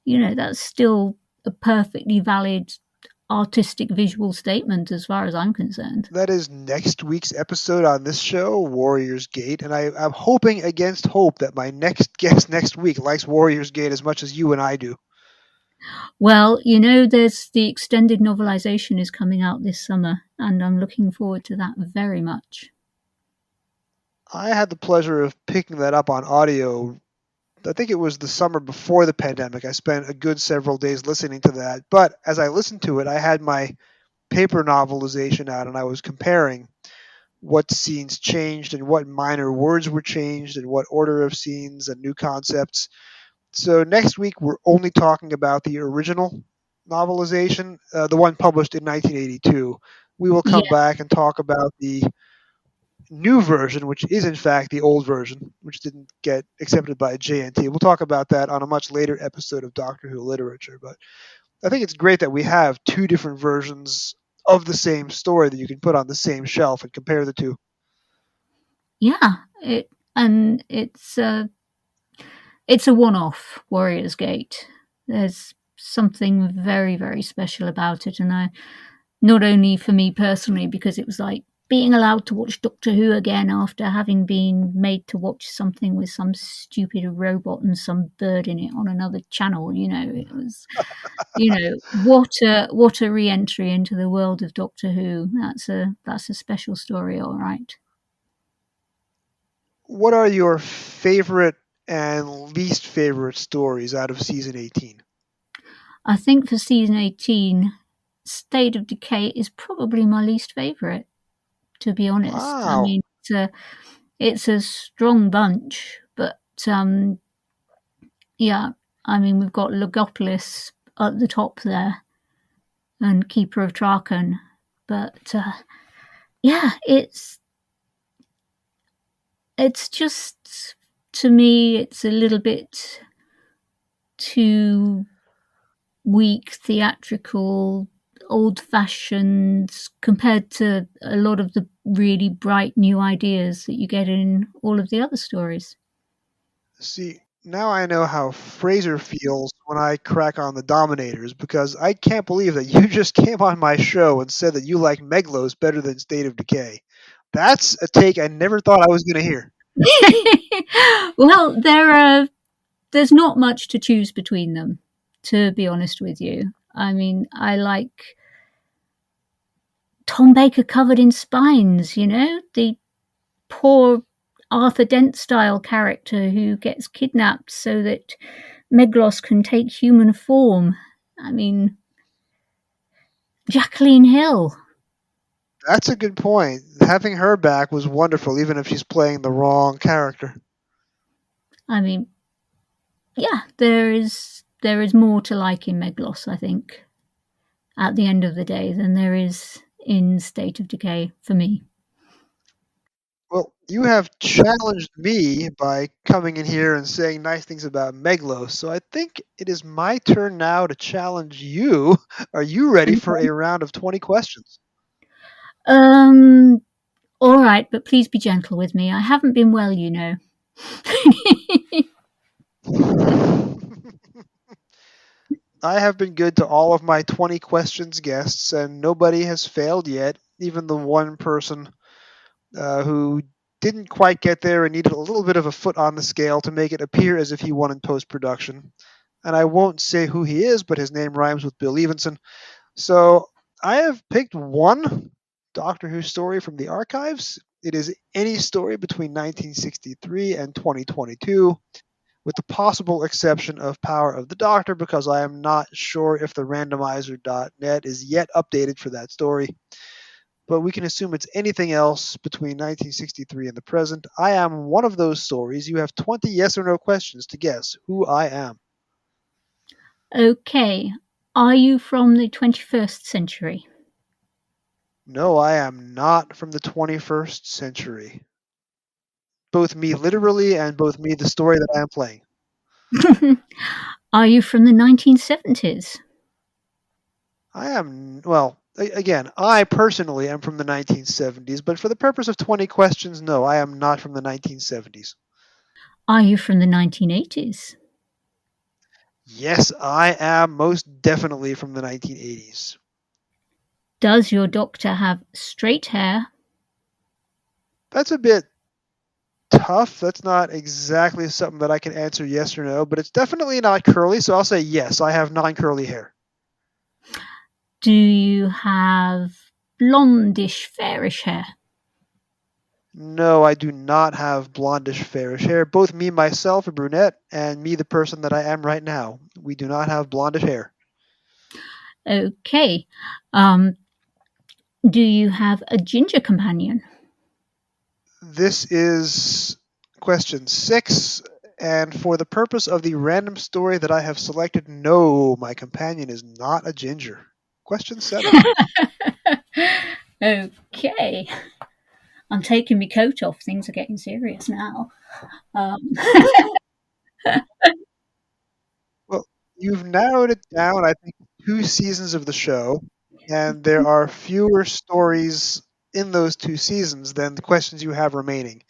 That's still a perfectly valid artistic visual statement as far as I'm concerned. That is next week's episode on this show, Warriors Gate, and I'm hoping against hope that my next guest next week likes Warriors Gate as much as you and I do. Well, there's the extended novelization is coming out this summer, and I'm looking forward to that very much. I had the pleasure of picking that up on audio. I think it was the summer before the pandemic. I spent a good several days listening to that. But as I listened to it, I had my paper novelization out, and I was comparing what scenes changed and what minor words were changed and what order of scenes and new concepts. So next week, we're only talking about the original novelization, the one published in 1982. We will come back and talk about the new version, which is in fact the old version, which didn't get accepted by JNT. We'll talk about that on a much later episode of Doctor Who Literature. But I think it's great that we have 2 different versions of the same story that you can put on the same shelf and compare the 2. Yeah, it's a one-off, Warriors Gate. There's something very, very special about it, and not only for me personally, because it was like being allowed to watch Doctor Who again after having been made to watch something with some stupid robot and some bird in it on another channel. It was, what a re-entry into the world of Doctor Who. That's a special story, all right. What are your favorite and least favorite stories out of season 18? I think for season 18, State of Decay is probably my least favourite, to be honest. I Wow. mean, it's a strong bunch, but yeah, I mean, we've got Logopolis at the top there and Keeper of Traken, but yeah, it's just, to me, it's a little bit too weak, theatrical, old-fashioned compared to a lot of the really bright new ideas that you get in all of the other stories. See, now I know how Fraser feels when I crack on the Dominators, because I can't believe that you just came on my show and said that you like Meglos better than State of Decay. That's a take I never thought I was going to hear. Well, there's not much to choose between them, to be honest with you. I mean, I like Tom Baker covered in spines, the poor Arthur Dent style character who gets kidnapped so that Meglos can take human form. I mean, Jacqueline Hill. That's a good point. Having her back was wonderful, even if she's playing the wrong character. I mean, yeah, there is more to like in Meglos, I think, at the end of the day, than there is in State of Decay for me. Well, you have challenged me by coming in here and saying nice things about Meglos, so I think it is my turn now to challenge you. Are you ready for a round of 20 questions? All right, but please be gentle with me. I haven't been well, you know. I have been good to all of my 20 questions guests, and nobody has failed yet, even the one person who didn't quite get there and needed a little bit of a foot on the scale to make it appear as if he won in post-production. And I won't say who he is, but his name rhymes with Bill Evenson. So I have picked one Doctor Who story from the archives. It is any story between 1963 and 2022, with the possible exception of Power of the Doctor, because I am not sure if the randomizer.net is yet updated for that story. But we can assume it's anything else between 1963 and the present. I am one of those stories. You have 20 yes or no questions to guess who I am. Okay. Are you from the 21st century? No, I am not from the 21st century. Both me literally and both me the story that I am playing. Are you from the 1970s? I am, well, again, I personally am from the 1970s, but for the purpose of 20 questions, no, I am not from the 1970s. Are you from the 1980s? Yes, I am most definitely from the 1980s. Does your doctor have straight hair? That's a bit tough. That's not exactly something that I can answer yes or no, but it's definitely not curly, so I'll say yes, I have non-curly hair. Do you have blondish, fairish hair? No, I do not have blondish, fairish hair. Both me, myself, a brunette, and me, the person that I am right now, we do not have blondish hair. Okay. Do you have a ginger companion? This is question 6, and for the purpose of the random story that I have selected, no, my companion is not a ginger. Question 7. Okay. I'm taking my coat off. Things are getting serious now. Well, you've narrowed it down, I think, 2 seasons of the show, and there are fewer stories in those 2 seasons than the questions you have remaining.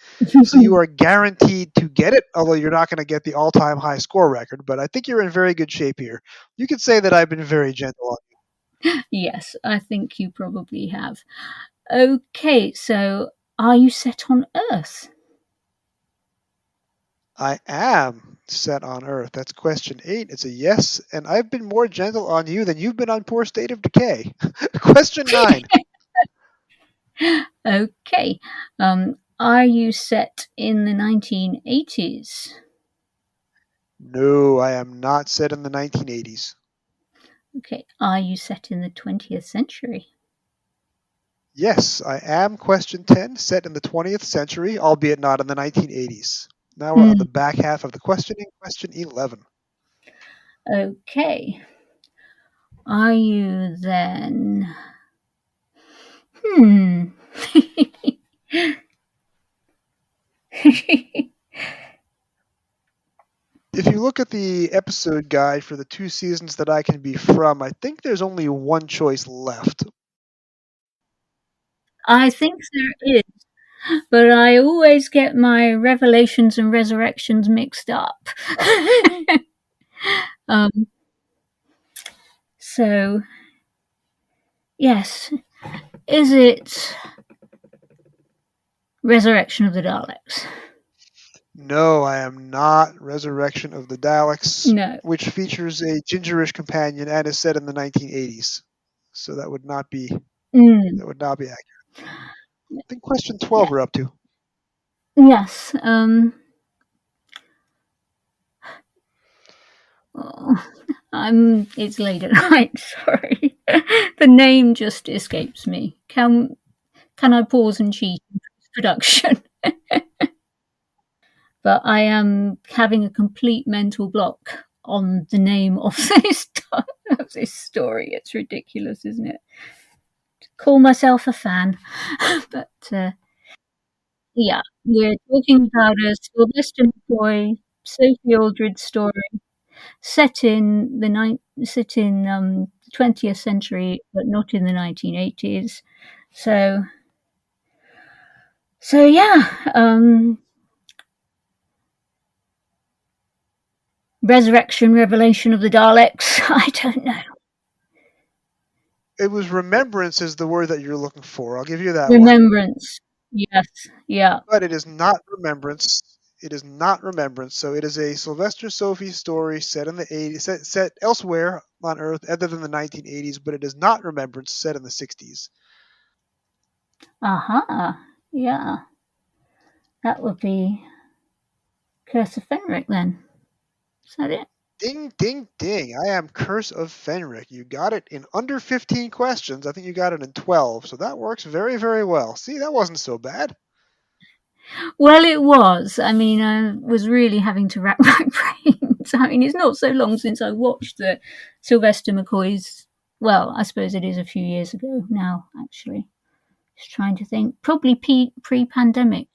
So you are guaranteed to get it, although you're not going to get the all-time high score record, but I think you're in very good shape here. You could say that I've been very gentle on you. Yes, I think you probably have. Okay, so are you set on Earth? I am set on Earth. That's question 8. It's a yes, and I've been more gentle on you than you've been on poor State of Decay. Question 9. Okay. Are you set in the 1980s? No, I am not set in the 1980s. Okay, are you set in the 20th century? Yes, I am question 10, set in the 20th century, albeit not in the 1980s. Now we're on the back half of the questioning, question 11. Okay. Are you then... If you look at the episode guide for the 2 seasons that I can be from, I think there's only one choice left. I think there is, but I always get my Revelations and Resurrections mixed up. So, yes. Is it Resurrection of the Daleks? No, I am not Resurrection of the Daleks, No. which features a gingerish companion and is set in the 1980s. So that would not be accurate. I think question 12 we're up to. Yes. It's late at night. Sorry, the name just escapes me. Can I pause and cheat in production? But I am having a complete mental block on the name of this story. It's ridiculous, isn't it? To call myself a fan, but yeah, we're talking about a Sylvester McCoy, Sophie Aldred story set in the 20th century, but not in the 1980s. So yeah, Resurrection, Revelation of the Daleks. I don't know. It was remembrance is the word that you're looking for. I'll give you that Remembrance. One. Yes. Yeah. But it is not remembrance. It is not remembrance. So it is a Sylvester Sophie story set in the 80s, set elsewhere on Earth other than the 1980s, but it is not remembrance set in the 60s. Aha. Yeah. That would be Curse of Fenric then. Is that it? Ding, ding, ding. I am Curse of Fenric. You got it in under 15 questions. I think you got it in 12. So that works very, very well. See, that wasn't so bad. Well, it was. I mean, I was really having to rack my brains. I mean, it's not so long since I watched the Sylvester McCoy's. Well, I suppose it is a few years ago now, actually. Just trying to think. Probably pre-pandemic.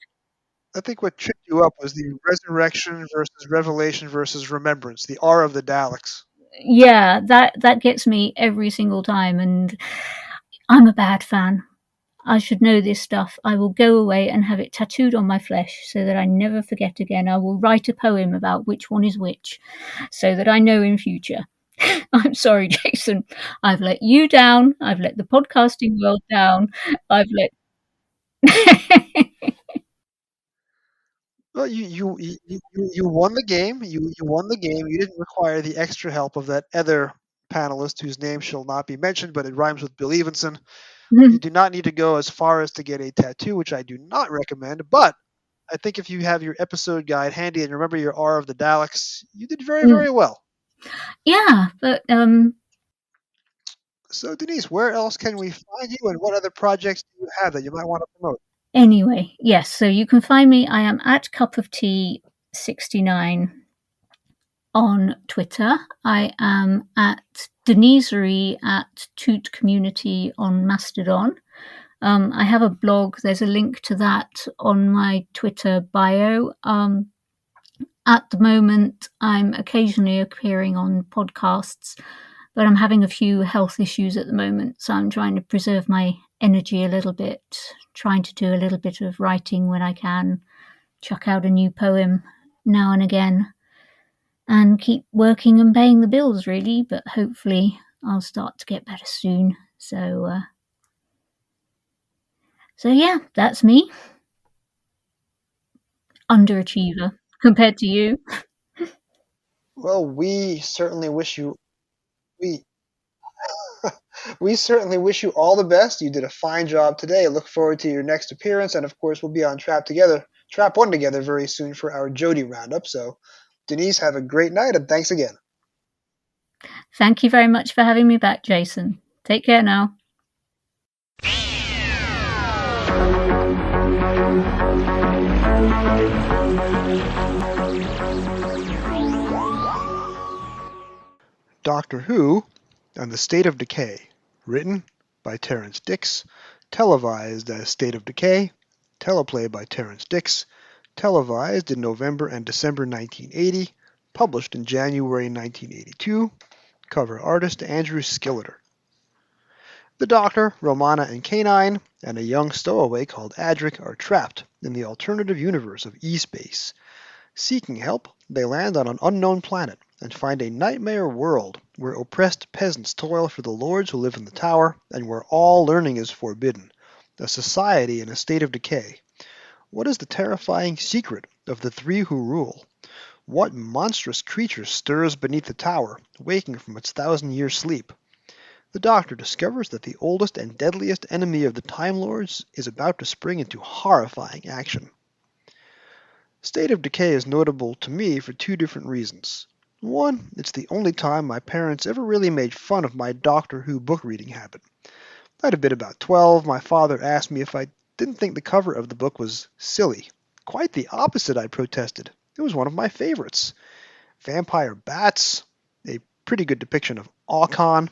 I think what tripped you up was the resurrection versus revelation versus remembrance, the R of the Daleks. Yeah, that gets me every single time, and I'm a bad fan. I should know this stuff. I will go away and have it tattooed on my flesh so that I never forget again. I will write a poem about which one is which so that I know in future. I'm sorry, Jason. I've let you down. I've let the podcasting world down. I've let... Well, you won the game. You won the game. You didn't require the extra help of that other panelist whose name shall not be mentioned, but it rhymes with Bill Evenson. You do not need to go as far as to get a tattoo, which I do not recommend. But I think if you have your episode guide handy and remember your R of the Daleks, you did very, very well. Yeah, but So Denise, where else can we find you, and what other projects do you have that you might want to promote? Anyway, yes, so you can find me. I am at Cup of Tea 69 on Twitter. I am at Denisery at Toot Community on Mastodon. I have a blog. There's a link to that on my Twitter bio. At the moment, I'm occasionally appearing on podcasts, but I'm having a few health issues at the moment, so I'm trying to preserve my energy a little bit, trying to do a little bit of writing when I can, chuck out a new poem now and again, and keep working and paying the bills, really, but hopefully I'll start to get better soon. So yeah, that's me. Underachiever compared to you. Well, we certainly wish you we certainly wish you all the best. You did a fine job today. I look forward to your next appearance, and of course, we'll be on Trap One together very soon for our Jody roundup. So Denise, have a great night, and thanks again. Thank you very much for having me back, Jason. Take care now. Doctor Who and the State of Decay, written by Terrance Dicks, televised as State of Decay, teleplay by Terrance Dicks, televised in November and December 1980, published in January 1982, cover artist Andrew Skilleter. The Doctor, Romana and K9, and a young stowaway called Adric are trapped in the alternative universe of E-Space. Seeking help, they land on an unknown planet and find a nightmare world where oppressed peasants toil for the lords who live in the tower and where all learning is forbidden, a society in a state of decay. What is the terrifying secret of the three who rule? What monstrous creature stirs beneath the tower, waking from its 1,000-year sleep? The Doctor discovers that the oldest and deadliest enemy of the Time Lords is about to spring into horrifying action. State of Decay is notable to me for two different reasons. One, it's the only time my parents ever really made fun of my Doctor Who book reading habit. I'd have been about 12. My father asked me if I didn't think the cover of the book was silly. Quite the opposite, I protested. It was one of my favorites. Vampire bats, a pretty good depiction of Aucon,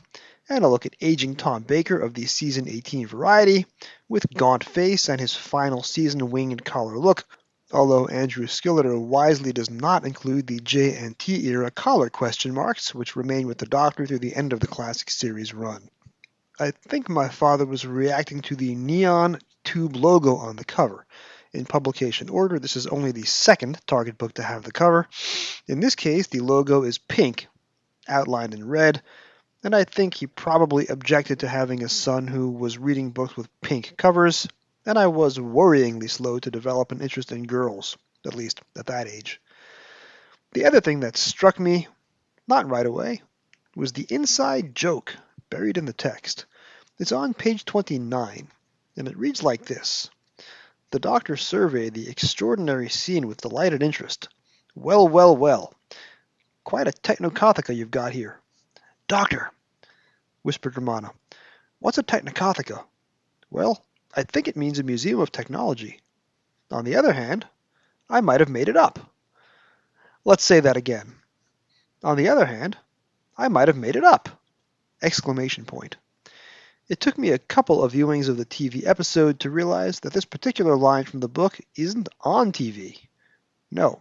and a look at aging Tom Baker of the season 18 variety, with gaunt face and his final season wing and collar look, although Andrew Skilleter wisely does not include the JNT era collar question marks, which remain with the Doctor through the end of the classic series run. I think my father was reacting to the neon tube logo on the cover. In publication order, this is only the second Target book to have the cover. In this case, the logo is pink, outlined in red, and I think he probably objected to having a son who was reading books with pink covers, and I was worryingly slow to develop an interest in girls, at least at that age. The other thing that struck me, not right away, was the inside joke buried in the text. It's on page 29, and it reads like this. The Doctor surveyed the extraordinary scene with delighted interest. Well, well, well. Quite a technokothica you've got here. Doctor, whispered Romana. What's a technokothica? Well, I think it means a museum of technology. On the other hand, I might have made it up. Let's say that again. On the other hand, I might have made it up! Exclamation point. It took me a couple of viewings of the TV episode to realize that this particular line from the book isn't on TV. No,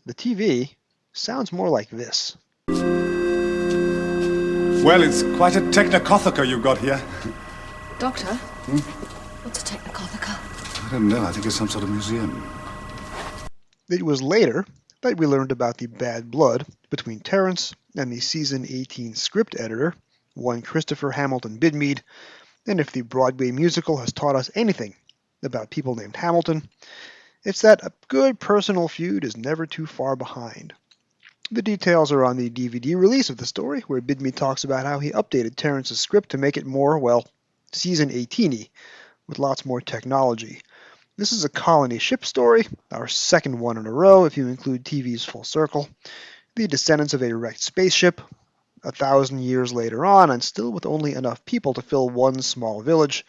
the TV sounds more like this. Well, it's quite a technokothica you've got here. Doctor? What's a technokothica? I don't know. I think it's some sort of museum. It was later that we learned about the bad blood between Terrance and the season 18 script editor, one Christopher Hamilton Bidmead, and if the Broadway musical has taught us anything about people named Hamilton, it's that a good personal feud is never too far behind. The details are on the DVD release of the story, where Bidmead talks about how he updated Terrance's script to make it more, well, season 18-y, with lots more technology. This is a colony ship story, our second one in a row if you include TV's Full Circle, the descendants of a wrecked spaceship, 1,000 years later on, and still with only enough people to fill one small village,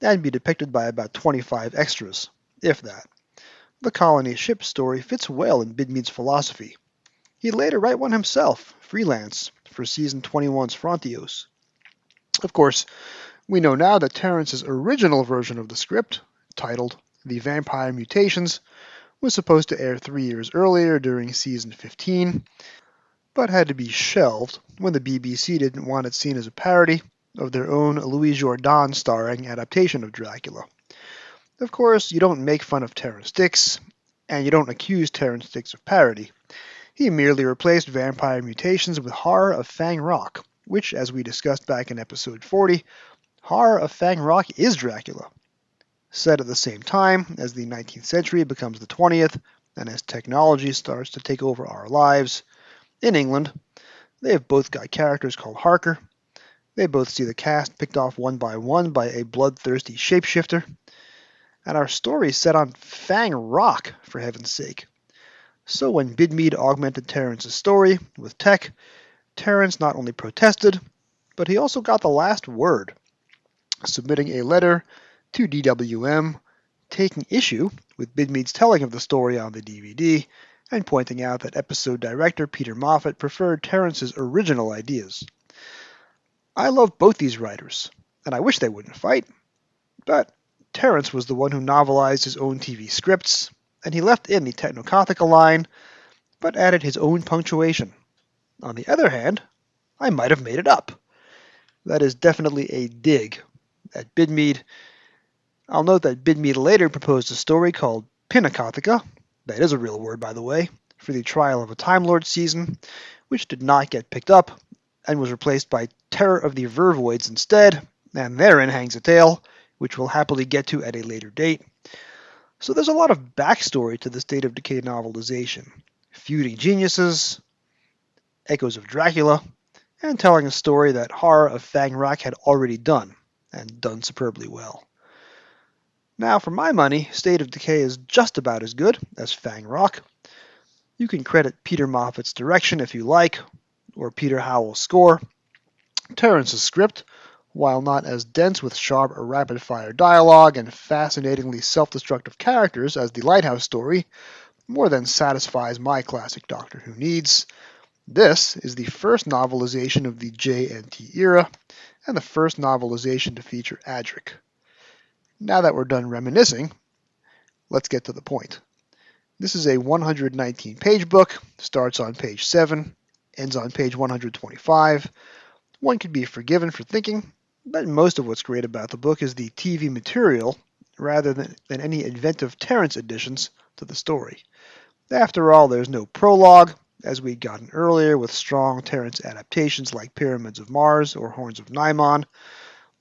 and be depicted by about 25 extras, if that. The colony ship story fits well in Bidmead's philosophy. He'd later write one himself, freelance, for season 21's Frontios. Of course, we know now that Terrance's original version of the script, titled The Vampire Mutations, was supposed to air 3 years earlier during season 15, but had to be shelved when the BBC didn't want it seen as a parody of their own Louis Jourdan starring adaptation of Dracula. Of course, you don't make fun of Terrance Dicks, and you don't accuse Terrance Dicks of parody. He merely replaced Vampire Mutations with Horror of Fang Rock, which, as we discussed back in episode 40, Horror of Fang Rock is Dracula. Set at the same time as the 19th century becomes the 20th, and as technology starts to take over our lives, in England, they have both got characters called Harker. They both see the cast picked off one by a bloodthirsty shapeshifter. And our story is set on Fang Rock, for heaven's sake. So when Bidmead augmented Terrence's story with tech, Terrence not only protested, but he also got the last word, submitting a letter to DWM taking issue with Bidmead's telling of the story on the DVD and pointing out that episode director Peter Moffat preferred Terrence's original ideas. I love both these writers, and I wish they wouldn't fight, but Terrence was the one who novelized his own TV scripts, and he left in the Technocothica line, but added his own punctuation. On the other hand, I might have made it up. That is definitely a dig at Bidmead. I'll note that Bidmead later proposed a story called Pinacothica, that is a real word by the way, for the Trial of a Time Lord season, which did not get picked up, and was replaced by Terror of the Vervoids instead, and therein hangs a tale, which we'll happily get to at a later date. So there's a lot of backstory to the State of Decay novelization. Feuding geniuses, echoes of Dracula, and telling a story that Horror of Fang Rock had already done, and done superbly well. Now, for my money, State of Decay is just about as good as Fang Rock. You can credit Peter Moffat's direction if you like, or Peter Howell's score. Terrence's script, while not as dense with sharp or rapid-fire dialogue and fascinatingly self-destructive characters as the Lighthouse story, more than satisfies my classic Doctor Who needs. This is the first novelization of the JNT era, and the first novelization to feature Adric. Now that we're done reminiscing, let's get to the point. This is a 119-page book, starts on page 7, ends on page 125. One could be forgiven for thinking that most of what's great about the book is the TV material, rather than any inventive Terrence additions to the story. After all, there's no prologue, as we'd gotten earlier with strong Terrence adaptations like Pyramids of Mars or Horns of Nimon.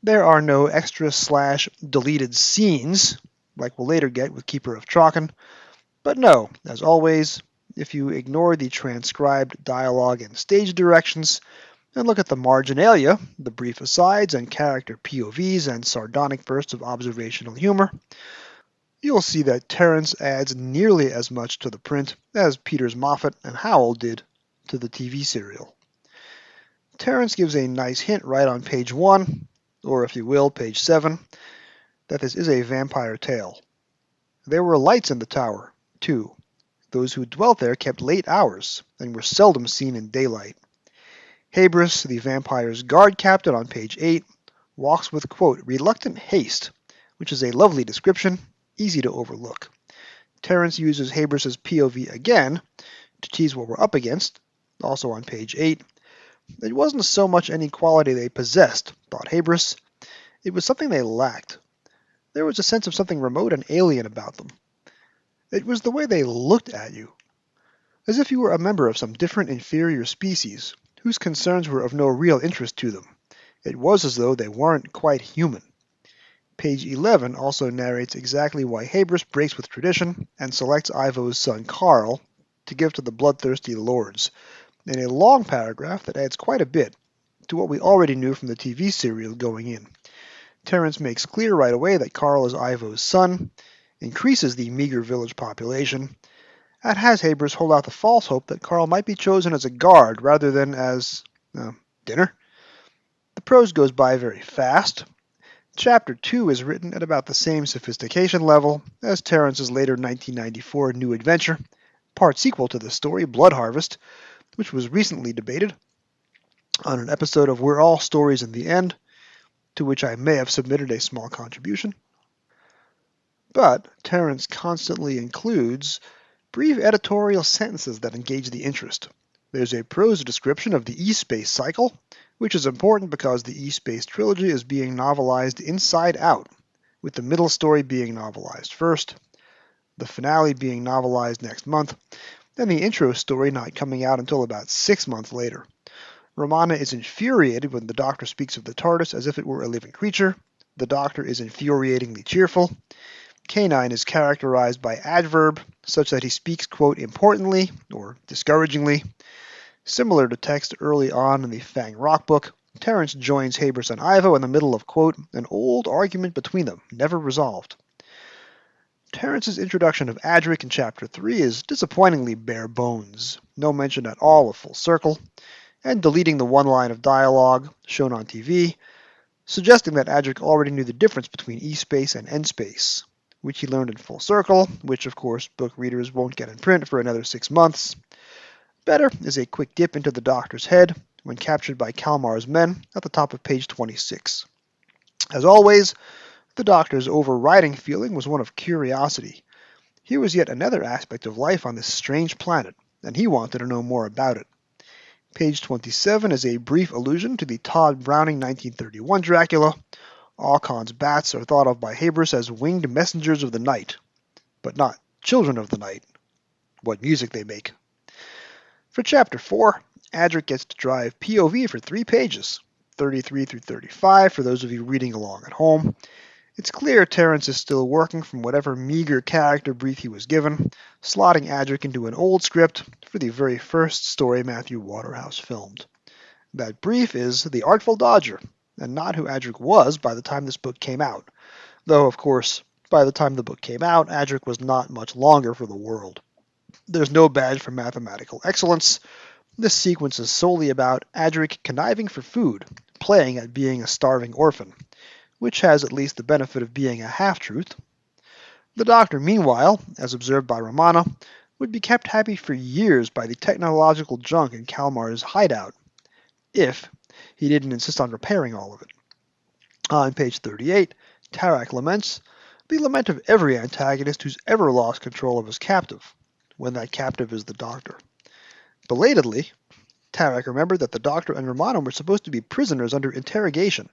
There are no extra/deleted scenes, like we'll later get with Keeper of Traken. But no, as always, if you ignore the transcribed dialogue and stage directions, and look at the marginalia, the brief asides and character POVs and sardonic bursts of observational humor, you'll see that Terrence adds nearly as much to the print as Peters Moffat and Howell did to the TV serial. Terrence gives a nice hint right on page 1, or if you will, page 7, that this is a vampire tale. There were lights in the tower, too. Those who dwelt there kept late hours, and were seldom seen in daylight. Habris, the vampire's guard captain on page 8, walks with, quote, reluctant haste, which is a lovely description, easy to overlook. Terrence uses Habris's POV again to tease what we're up against, also on page 8. It wasn't so much any quality they possessed, thought Habris. It was something they lacked. There was a sense of something remote and alien about them. It was the way they looked at you, as if you were a member of some different inferior species, whose concerns were of no real interest to them. It was as though they weren't quite human. Page 11 also narrates exactly why Habris breaks with tradition and selects Ivo's son Carl to give to the bloodthirsty lords, in a long paragraph that adds quite a bit to what we already knew from the TV serial going in. Terrence makes clear right away that Carl is Ivo's son, increases the meager village population, and has Habris hold out the false hope that Carl might be chosen as a guard rather than as dinner. The prose goes by very fast. Chapter 2 is written at about the same sophistication level as Terrence's later 1994 new adventure, part sequel to the story, Blood Harvest, which was recently debated on an episode of We're All Stories in the End, to which I may have submitted a small contribution. But Terrence constantly includes brief editorial sentences that engage the interest. There's a prose description of the E-Space cycle, which is important because the E-Space trilogy is being novelized inside out, with the middle story being novelized first, the finale being novelized next month, and the intro story not coming out until about 6 months later. Romana is infuriated when the Doctor speaks of the TARDIS as if it were a living creature. The Doctor is infuriatingly cheerful. K9 is characterized by adverb, such that he speaks, quote, importantly, or discouragingly. Similar to text early on in the Fang Rock book, Terrence joins Habris and Ivo in the middle of, quote, an old argument between them, never resolved. Terrence's introduction of Adric in Chapter 3 is disappointingly bare bones, no mention at all of Full Circle, and deleting the one line of dialogue shown on TV, suggesting that Adric already knew the difference between E-space and N-space, which he learned in Full Circle, which of course book readers won't get in print for another 6 months. Better is a quick dip into the Doctor's head when captured by Kalmar's men at the top of page 26. As always, the Doctor's overriding feeling was one of curiosity. Here was yet another aspect of life on this strange planet, and he wanted to know more about it. Page 27 is a brief allusion to the Todd Browning 1931 Dracula. Alcon's bats are thought of by Habris as winged messengers of the night, but not children of the night. What music they make. For Chapter 4, Adric gets to drive POV for 3 pages, 33 through 35 for those of you reading along at home. It's clear Terrence is still working from whatever meager character brief he was given, slotting Adric into an old script for the very first story Matthew Waterhouse filmed. That brief is The Artful Dodger, and not who Adric was by the time this book came out. Though, of course, by the time the book came out, Adric was not much longer for the world. There's no badge for mathematical excellence. This sequence is solely about Adric conniving for food, playing at being a starving orphan, which has at least the benefit of being a half-truth. The Doctor, meanwhile, as observed by Romana, would be kept happy for years by the technological junk in Kalmar's hideout, if he didn't insist on repairing all of it. On page 38, Tarak laments, the lament of every antagonist who's ever lost control of his captive, when that captive is the Doctor. Belatedly, Tarak remembered that the Doctor and Romana were supposed to be prisoners under interrogation.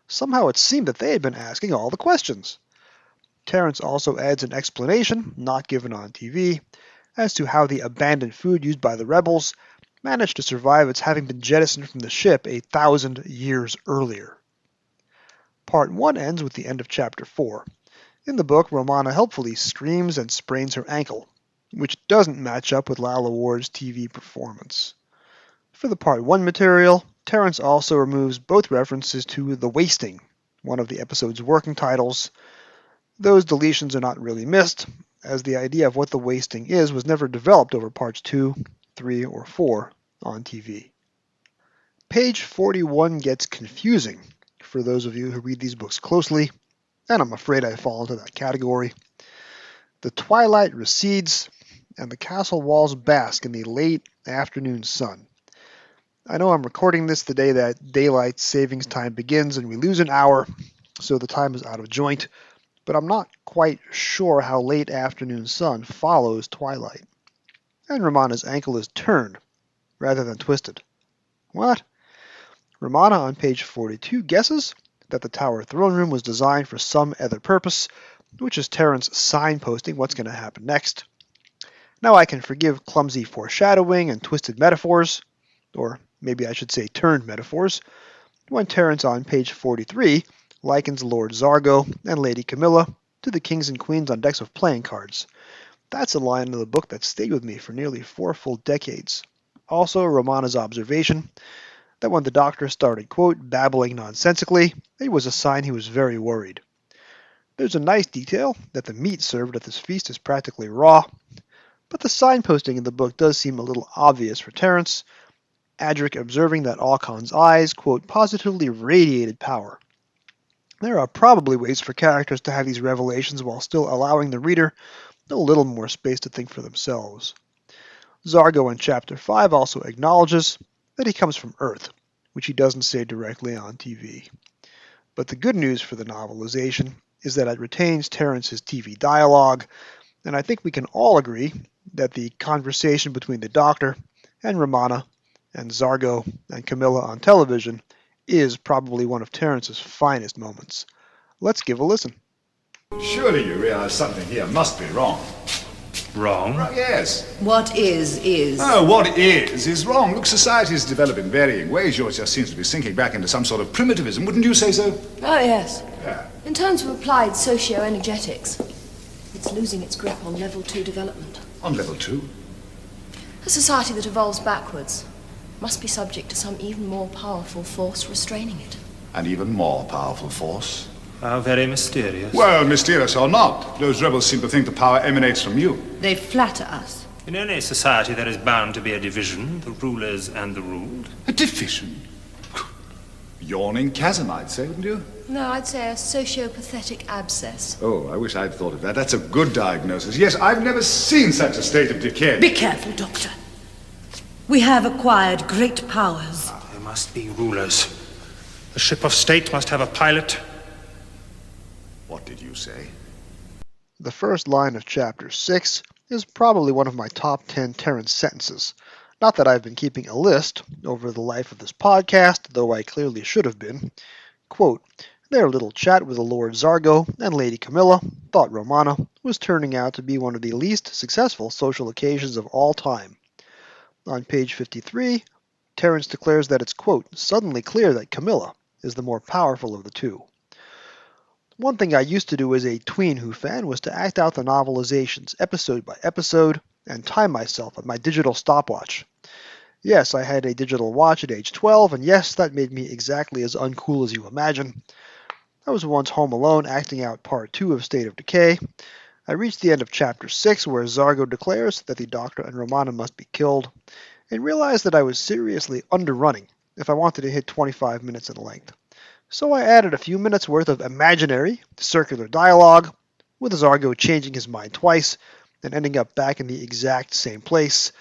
Somehow it seemed that they had been asking all the questions. Terrence also adds an explanation, not given on TV, as to how the abandoned food used by the rebels managed to survive its having been jettisoned from the ship 1,000 years earlier. Part 1 ends with the end of Chapter 4. In the book, Romana helpfully screams and sprains her ankle, which doesn't match up with Lalla Ward's TV performance. For the Part 1 material, Terrence also removes both references to The Wasting, one of the episode's working titles. Those deletions are not really missed, as the idea of what The Wasting is was never developed over Parts 2, 3, or 4 on TV. Page 41 gets confusing for those of you who read these books closely, and I'm afraid I fall into that category. The twilight recedes, and the castle walls bask in the late afternoon sun. I know I'm recording this the day that daylight savings time begins and we lose an hour, so the time is out of joint, but I'm not quite sure how late afternoon sun follows twilight. And Romana's ankle is turned, rather than twisted. What? Romana on page 42 guesses that the Tower throne room was designed for some other purpose, which is Terrence signposting what's going to happen next. Now I can forgive clumsy foreshadowing and twisted metaphors, or maybe I should say turned metaphors, when Terrence on page 43 likens Lord Zargo and Lady Camilla to the kings and queens on decks of playing cards. That's a line in the book that stayed with me for nearly 4 full decades. Also, Romana's observation that when the Doctor started, quote, babbling nonsensically, it was a sign he was very worried. There's a nice detail that the meat served at this feast is practically raw, but the signposting in the book does seem a little obvious for Terrence, Adric observing that Alcon's eyes, quote, positively radiated power. There are probably ways for characters to have these revelations while still allowing the reader a little more space to think for themselves. Zargo in Chapter 5 also acknowledges that he comes from Earth, which he doesn't say directly on TV. But the good news for the novelization is that it retains Terrence's TV dialogue, and I think we can all agree that the conversation between the Doctor and Romana and Zargo and Camilla on television is probably one of Terrence's finest moments. Let's give a listen. Surely you realize something here must be wrong. Wrong? Yes. What is? Oh, what is wrong. Look, society has developed in varying ways. Yours just seems to be sinking back into some sort of primitivism. Wouldn't you say so? Oh, yes. Yeah. In terms of applied socio-energetics, it's losing its grip on level 2 development. On level 2? A society that evolves backwards must be subject to some even more powerful force restraining it. An even more powerful force? How very mysterious. Well, mysterious or not, those rebels seem to think the power emanates from you. They flatter us. In any society there is bound to be a division, the rulers and the ruled. A division? Yawning chasm, I'd say, wouldn't you? No, I'd say a socio-pathetic abscess. Oh, I wish I'd thought of that. That's a good diagnosis. Yes, I've never seen such a state of decay. Be careful, Doctor. We have acquired great powers. There must be rulers. A ship of state must have a pilot. What did you say? The first line of Chapter 6 is probably one of my top 10 Terrence sentences. Not that I've been keeping a list over the life of this podcast, though I clearly should have been. Quote, their little chat with the Lord Zargo and Lady Camilla, thought Romana, was turning out to be one of the least successful social occasions of all time. On page 53, Terrence declares that it's, quote, suddenly clear that Camilla is the more powerful of the two. One thing I used to do as a tween Who fan was to act out the novelizations episode by episode and time myself on my digital stopwatch. Yes, I had a digital watch at age 12, and yes, that made me exactly as uncool as you imagine. I was once home alone acting out part 2 of State of Decay. I reached the end of Chapter 6 where Zargo declares that the Doctor and Romana must be killed, and realized that I was seriously underrunning if I wanted to hit 25 minutes in length. So I added a few minutes worth of imaginary, circular dialogue, with Zargo changing his mind twice and ending up back in the exact same place,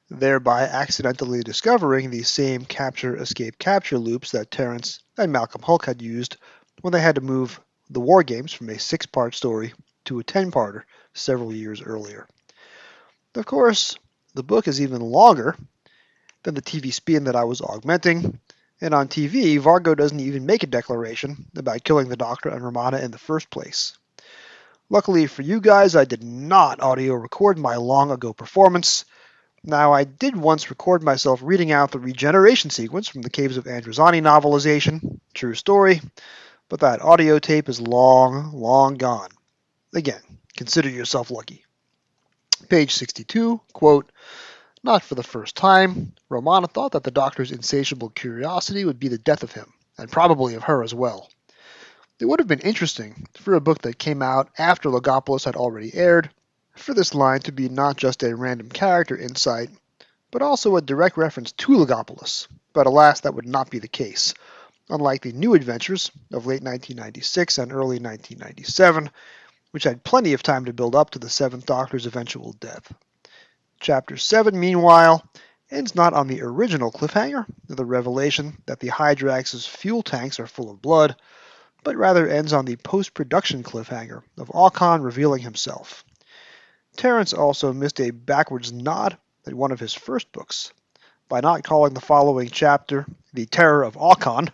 thereby accidentally discovering the same capture-escape-capture loops that Terrence and Malcolm Hulke had used when they had to move the War Games from a 6-part story to a 10-parter several years earlier. Of course, the book is even longer than the TV spin that I was augmenting, and on TV, Vargo doesn't even make a declaration about killing the Doctor and Romana in the first place. Luckily for you guys, I did not audio record my long ago performance. Now, I did once record myself reading out the regeneration sequence from the Caves of Androzani novelization, true story, but that audio tape is long, long gone. Again, consider yourself lucky. Page 62, quote, not for the first time, Romana thought that the Doctor's insatiable curiosity would be the death of him, and probably of her as well. It would have been interesting, for a book that came out after Logopolis had already aired, for this line to be not just a random character insight, but also a direct reference to Logopolis, but alas, that would not be the case, unlike the New Adventures of late 1996 and early 1997, which had plenty of time to build up to the Seventh Doctor's eventual death. Chapter 7, meanwhile, ends not on the original cliffhanger, the revelation that the Hydrax's fuel tanks are full of blood, but rather ends on the post-production cliffhanger of Alcon revealing himself. Terrence also missed a backwards nod at one of his first books, by not calling the following chapter The Terror of Alcon.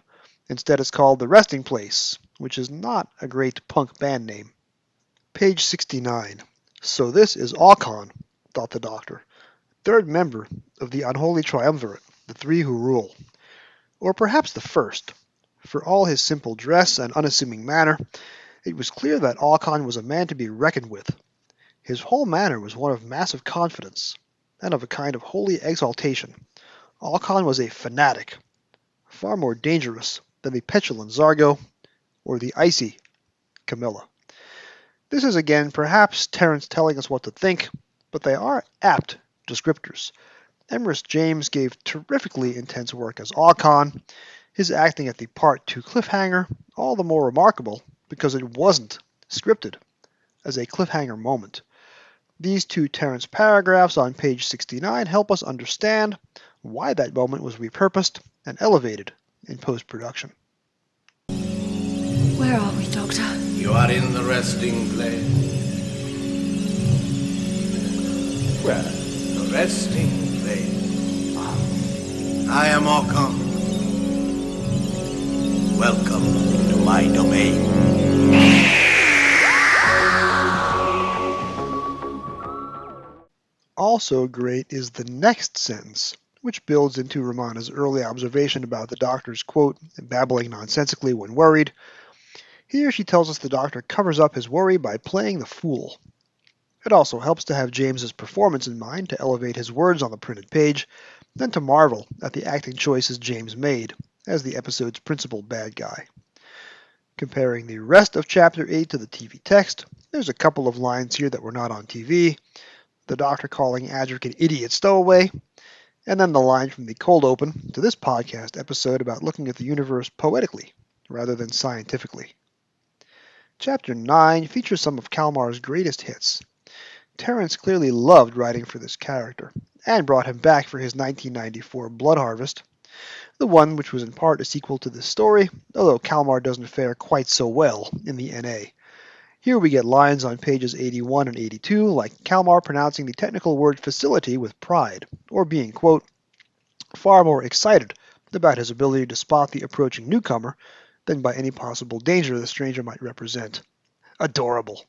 Instead it's called The Resting Place, which is not a great punk band name. Page 69. So this is Alcon, thought the Doctor, third member of the unholy triumvirate, the three who rule. Or perhaps the first. For all his simple dress and unassuming manner, it was clear that Alcon was a man to be reckoned with. His whole manner was one of massive confidence, and of a kind of holy exaltation. Alcon was a fanatic, far more dangerous than the petulant Zargo, or the icy Camilla. This is again perhaps Terrence telling us what to think, but they are apt descriptors. Emrys James gave terrifically intense work as Alcon, his acting at the Part 2 cliffhanger all the more remarkable because it wasn't scripted as a cliffhanger moment. These two Terrence paragraphs on page 69 help us understand why that moment was repurposed and elevated in post-production. Where are we, Doctor? You are in the resting place. Where? The resting place. I am Alcon. Welcome to my domain. Also great is the next sentence, which builds into Romana's early observation about the Doctor's, quote, babbling nonsensically when worried. Here she tells us the Doctor covers up his worry by playing the fool. It also helps to have James's performance in mind to elevate his words on the printed page, then to marvel at the acting choices James made as the episode's principal bad guy. Comparing the rest of Chapter 8 to the TV text, there's a couple of lines here that were not on TV. The Doctor calling Adric an idiot stowaway, and then the line from the cold open to this podcast episode about looking at the universe poetically rather than scientifically. Chapter 9 features some of Kalmar's greatest hits. Terence clearly loved writing for this character, and brought him back for his 1994 Blood Harvest, the one which was in part a sequel to this story, although Kalmar doesn't fare quite so well in the NA. Here we get lines on pages 81 and 82, like Kalmar pronouncing the technical word facility with pride, or being, quote, far more excited about his ability to spot the approaching newcomer than by any possible danger the stranger might represent. Adorable.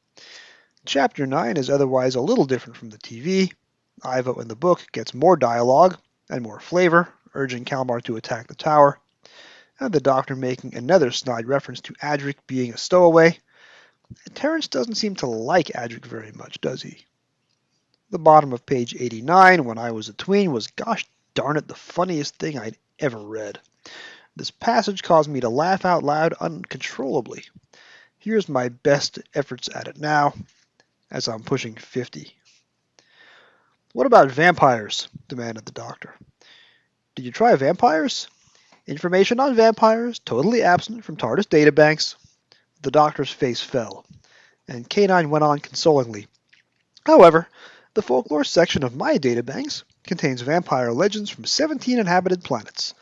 Chapter 9 is otherwise a little different from the TV. Ivo in the book gets more dialogue and more flavor, urging Kalmar to attack the tower, and the Doctor making another snide reference to Adric being a stowaway. Terence doesn't seem to like Adric very much, does he? The bottom of page 89, When I Was a Tween, was gosh darn it the funniest thing I'd ever read. This passage caused me to laugh out loud uncontrollably. Here's my best efforts at it now, as I'm pushing 50. What about vampires? Demanded the Doctor. Did you try vampires? Information on vampires totally absent from TARDIS databanks. The Doctor's face fell, and K9 went on consolingly. However, the folklore section of my databanks contains vampire legends from 17 inhabited planets.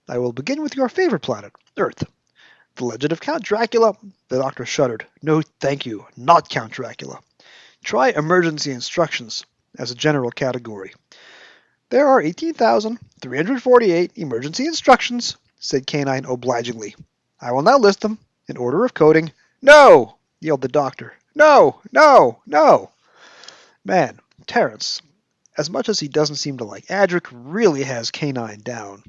I will begin with your favorite planet, Earth. The legend of Count Dracula. The Doctor shuddered. No, thank you, not Count Dracula. Try emergency instructions as a general category. There are 18,348 emergency instructions, said K9 obligingly. I will now list them in order of coding. No! Yelled the Doctor. No! No! No! Man, Terence, as much as he doesn't seem to like Adric, really has K9 down.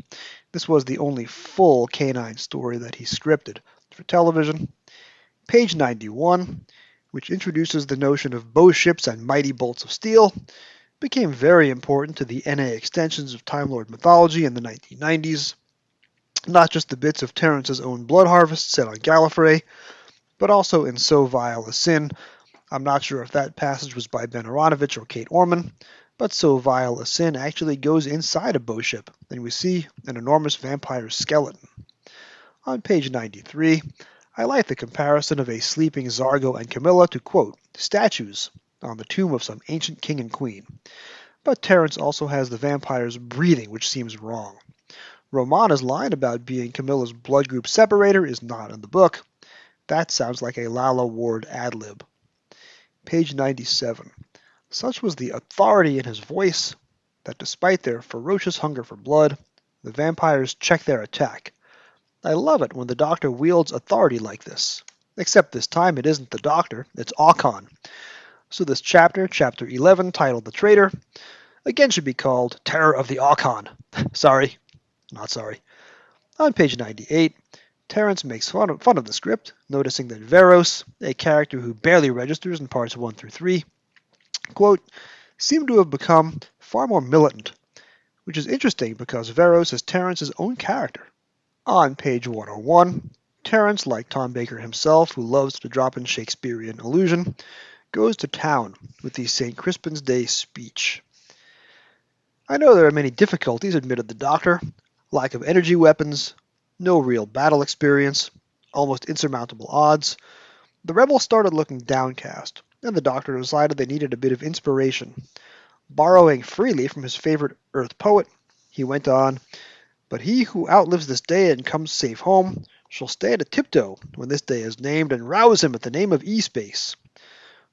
This was the only full K9 story that he scripted for television. Page 91, which introduces the notion of bow ships and mighty bolts of steel, became very important to the NA extensions of Time Lord mythology in the 1990s. Not just the bits of Terence's own Blood Harvest set on Gallifrey, but also in So Vile a Sin. I'm not sure if that passage was by Ben Aronovich or Kate Orman, but So Vile a Sin actually goes inside a bow ship, and we see an enormous vampire skeleton. On page 93, I like the comparison of a sleeping Zargo and Camilla to, quote, statues on the tomb of some ancient king and queen. But Terence also has the vampires breathing, which seems wrong. Romana's line about being Camilla's blood group separator is not in the book. That sounds like a Lalla Ward ad-lib. Page 97. Such was the authority in his voice that despite their ferocious hunger for blood, the vampires check their attack. I love it when the Doctor wields authority like this. Except this time it isn't the Doctor, it's Aucon. So this chapter, Chapter 11, titled The Traitor, again should be called Terror of the Aucon. Sorry. Not sorry. On page 98, Terence makes fun of the script, noticing that Veros, a character who barely registers in parts 1 through 3, quote, seemed to have become far more militant, which is interesting because Veros is Terence's own character. On page 101, Terence, like Tom Baker himself, who loves to drop in Shakespearean allusion, goes to town with the St. Crispin's Day speech. I know there are many difficulties, admitted the Doctor. Lack of energy weapons, no real battle experience, almost insurmountable odds. The rebels started looking downcast, and the Doctor decided they needed a bit of inspiration. Borrowing freely from his favorite Earth poet, he went on, but he who outlives this day and comes safe home shall stand a tiptoe when this day is named and rouse him at the name of E-Space.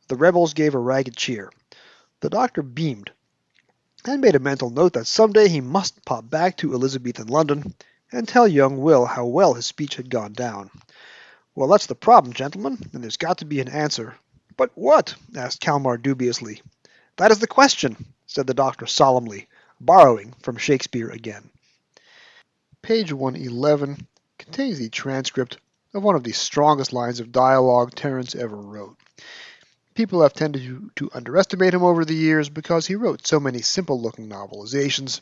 The rebels gave a ragged cheer. The Doctor beamed, and made a mental note that someday he must pop back to Elizabethan London and tell young Will how well his speech had gone down. Well, that's the problem, gentlemen, and there's got to be an answer. But what? Asked Kalmar dubiously. That is the question, said the Doctor solemnly, borrowing from Shakespeare again. Page 111 contains the transcript of one of the strongest lines of dialogue Terence ever wrote. People have tended to underestimate him over the years because he wrote so many simple-looking novelizations.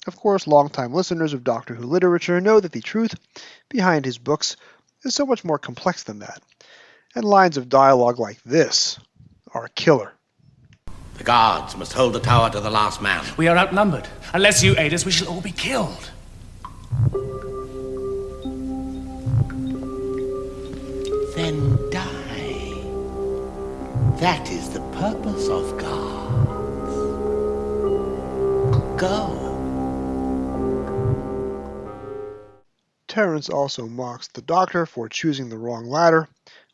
Of course, long-time listeners of Doctor Who literature know that the truth behind his books is so much more complex than that, and lines of dialogue like this are killer. The guards must hold the tower to the last man. We are outnumbered. Unless you aid us, we shall all be killed. Then die. That is the purpose of guards. Go. Terence also mocks the Doctor for choosing the wrong ladder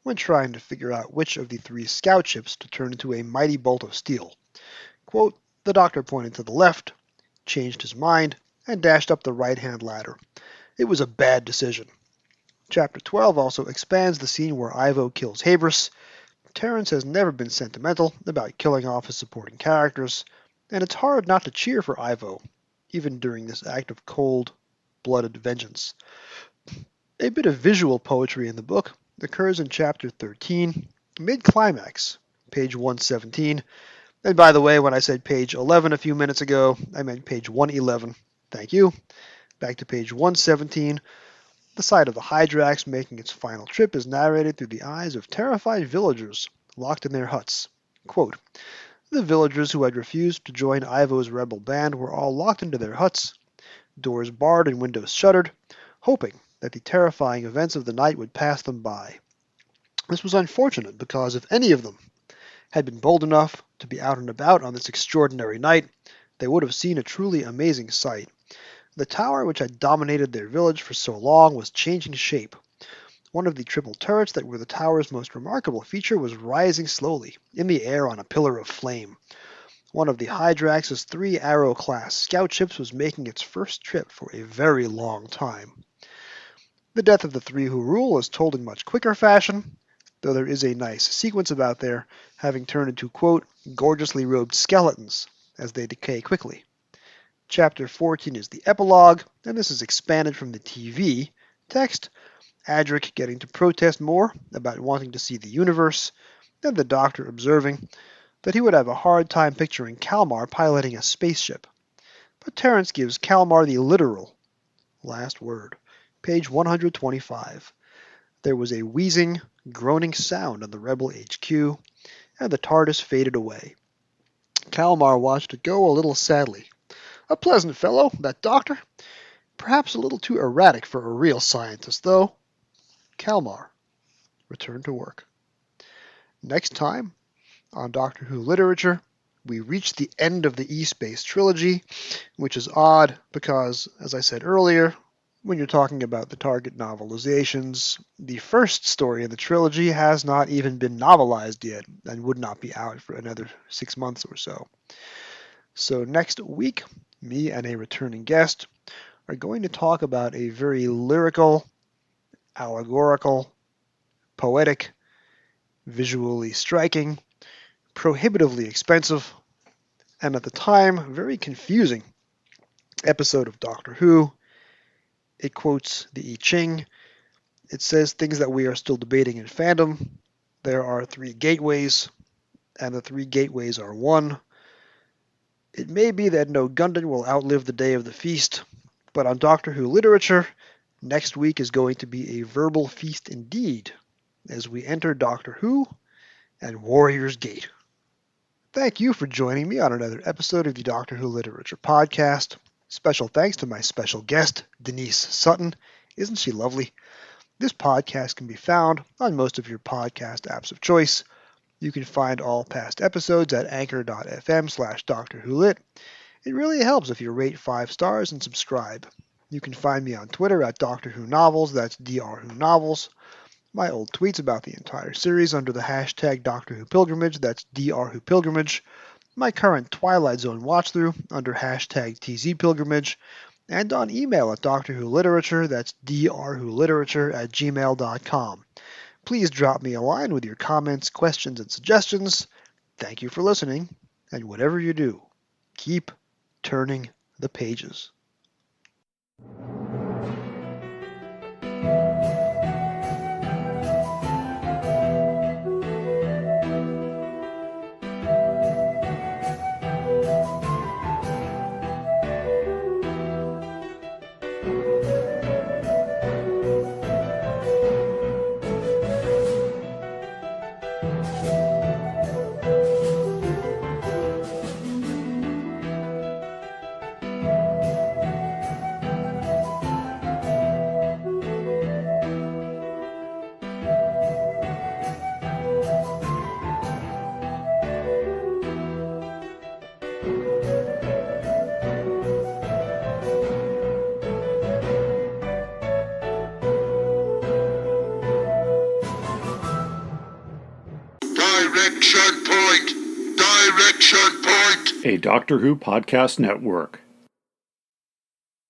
when trying to figure out which of the 3 scout ships to turn into a mighty bolt of steel. Quote, the Doctor pointed to the left, changed his mind, and dashed up the right-hand ladder. It was a bad decision. Chapter 12 also expands the scene where Ivo kills Habris. Terence has never been sentimental about killing off his supporting characters, and it's hard not to cheer for Ivo, even during this act of cold-blooded vengeance. A bit of visual poetry in the book occurs in Chapter 13, mid-climax, page 117. And by the way, when I said page 11 a few minutes ago, I meant page 111. Thank you. Back to page 117. The sight of the Hydrax making its final trip is narrated through the eyes of terrified villagers locked in their huts. Quote, the villagers who had refused to join Ivo's rebel band were all locked into their huts, doors barred and windows shuttered, hoping that the terrifying events of the night would pass them by. This was unfortunate because if any of them had been bold enough to be out and about on this extraordinary night, they would have seen a truly amazing sight. The tower which had dominated their village for so long was changing shape. One of the triple turrets that were the tower's most remarkable feature was rising slowly, in the air on a pillar of flame. One of the Hydrax's 3 Arrow-class scout ships was making its first trip for a very long time. The death of the 3 who rule is told in much quicker fashion, though there is a nice sequence about their having turned into, quote, gorgeously robed skeletons as they decay quickly. Chapter 14 is the epilogue, and this is expanded from the TV text, Adric getting to protest more about wanting to see the universe, and the Doctor observing that he would have a hard time picturing Kalmar piloting a spaceship. But Terence gives Kalmar the literal last word. Page 125. There was a wheezing, groaning sound on the Rebel HQ, and the TARDIS faded away. Kalmar watched it go a little sadly. A pleasant fellow, that Doctor. Perhaps a little too erratic for a real scientist, though. Kalmar returned to work. Next time, on Doctor Who Literature, we reach the end of the E-Space trilogy, which is odd because, as I said earlier, when you're talking about the Target novelizations, the first story in the trilogy has not even been novelized yet and would not be out for another 6 months or so. So next week, me and a returning guest are going to talk about a very lyrical, allegorical, poetic, visually striking, prohibitively expensive, and at the time, very confusing episode of Doctor Who. It quotes the I Ching. It says things that we are still debating in fandom. There are 3 gateways, and the 3 gateways are 1. It may be that no Gundam will outlive the day of the feast, but on Doctor Who Literature, next week is going to be a verbal feast indeed, as we enter Doctor Who and Warrior's Gate. Thank you for joining me on another episode of the Doctor Who Literature Podcast. Special thanks to my special guest, Denise Sutton. Isn't she lovely? This podcast can be found on most of your podcast apps of choice. You can find all past episodes at anchor.fm/DoctorWhoLit. It really helps if you rate 5 stars and subscribe. You can find me on Twitter at Doctor Who Novels, that's DrWho Novels. My old tweets about the entire series under the hashtag Doctor Who Pilgrimage, that's DrWho Pilgrimage. My current Twilight Zone watch-through under hashtag TZPilgrimage, and on email at Doctor Who Literature, that's drwholiterature@gmail.com. Please drop me a line with your comments, questions, and suggestions. Thank you for listening, and whatever you do, keep turning the pages. Direction point! Direction point! A Doctor Who podcast network.